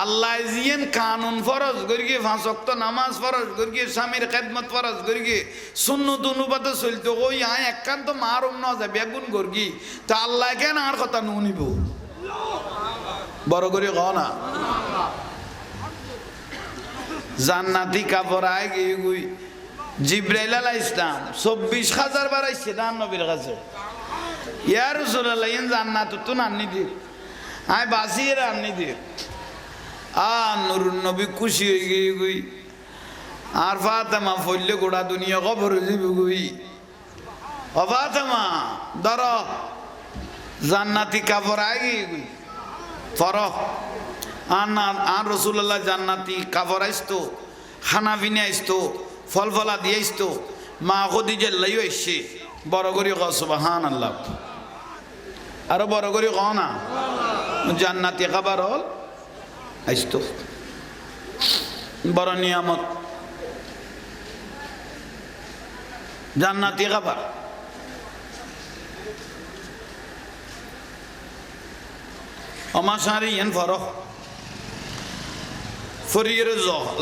আল্লাহ জিয়েন কানুন ফরজ করিয়ে 5 ওয়াক্ত নামাজ ফরজ করিয়ে স্বামীর খেদমত ফরজ করিয়ে সুন্নত অনুপাতে চলতো ওই আয় একান্ত মারুম না যাবে বেগুন করি তা আল্লাহ কেন আর কথা নুনিব বড় করে কও না জান্নাতি কাপড় আয় গিয়ে গুই জিবরাইল আলাইহিস সালাম 24,000 বার আইছে দান নবীর কাছে ইয়া রাসূলুল্লাহ ইন জান্নাত তুন আননি দি আয় বাসিয়ে আননি দি নুরুন নবী খুশি হয়ে গিয়ে গুই আর ফাতেমা ফললে গোড়া দুনিয়া খবর যাবে গুই ও ফাতেমা ধর জান্নাতি কাপড় আয় গিয়ে গুই ফর আর রসুল্লাহ জান্নাতি কাপড় আসতো খানা পিনে আসতো ফল ফলা দিয়ে আসতো মা খদিজা লাইও এসছে বড় করি ক সুবহানাল্লাহ আরো বড় করি ক না জান্নাতি খাবার হল আসতো বড় নিয়ামত জান্নাতি খাবার আমার সারি এন ফরক ফরিয়ের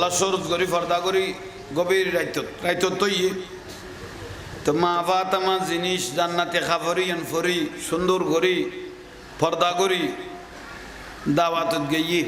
লা সরজ করি ফর্দা করি গভীর রাইত তৈয়ে তো মা ফাতেমা জিনিস জান্নাতে খাফরি এন ফরি সুন্দর করি ফর্দা করি দাওয়াত গিয়ে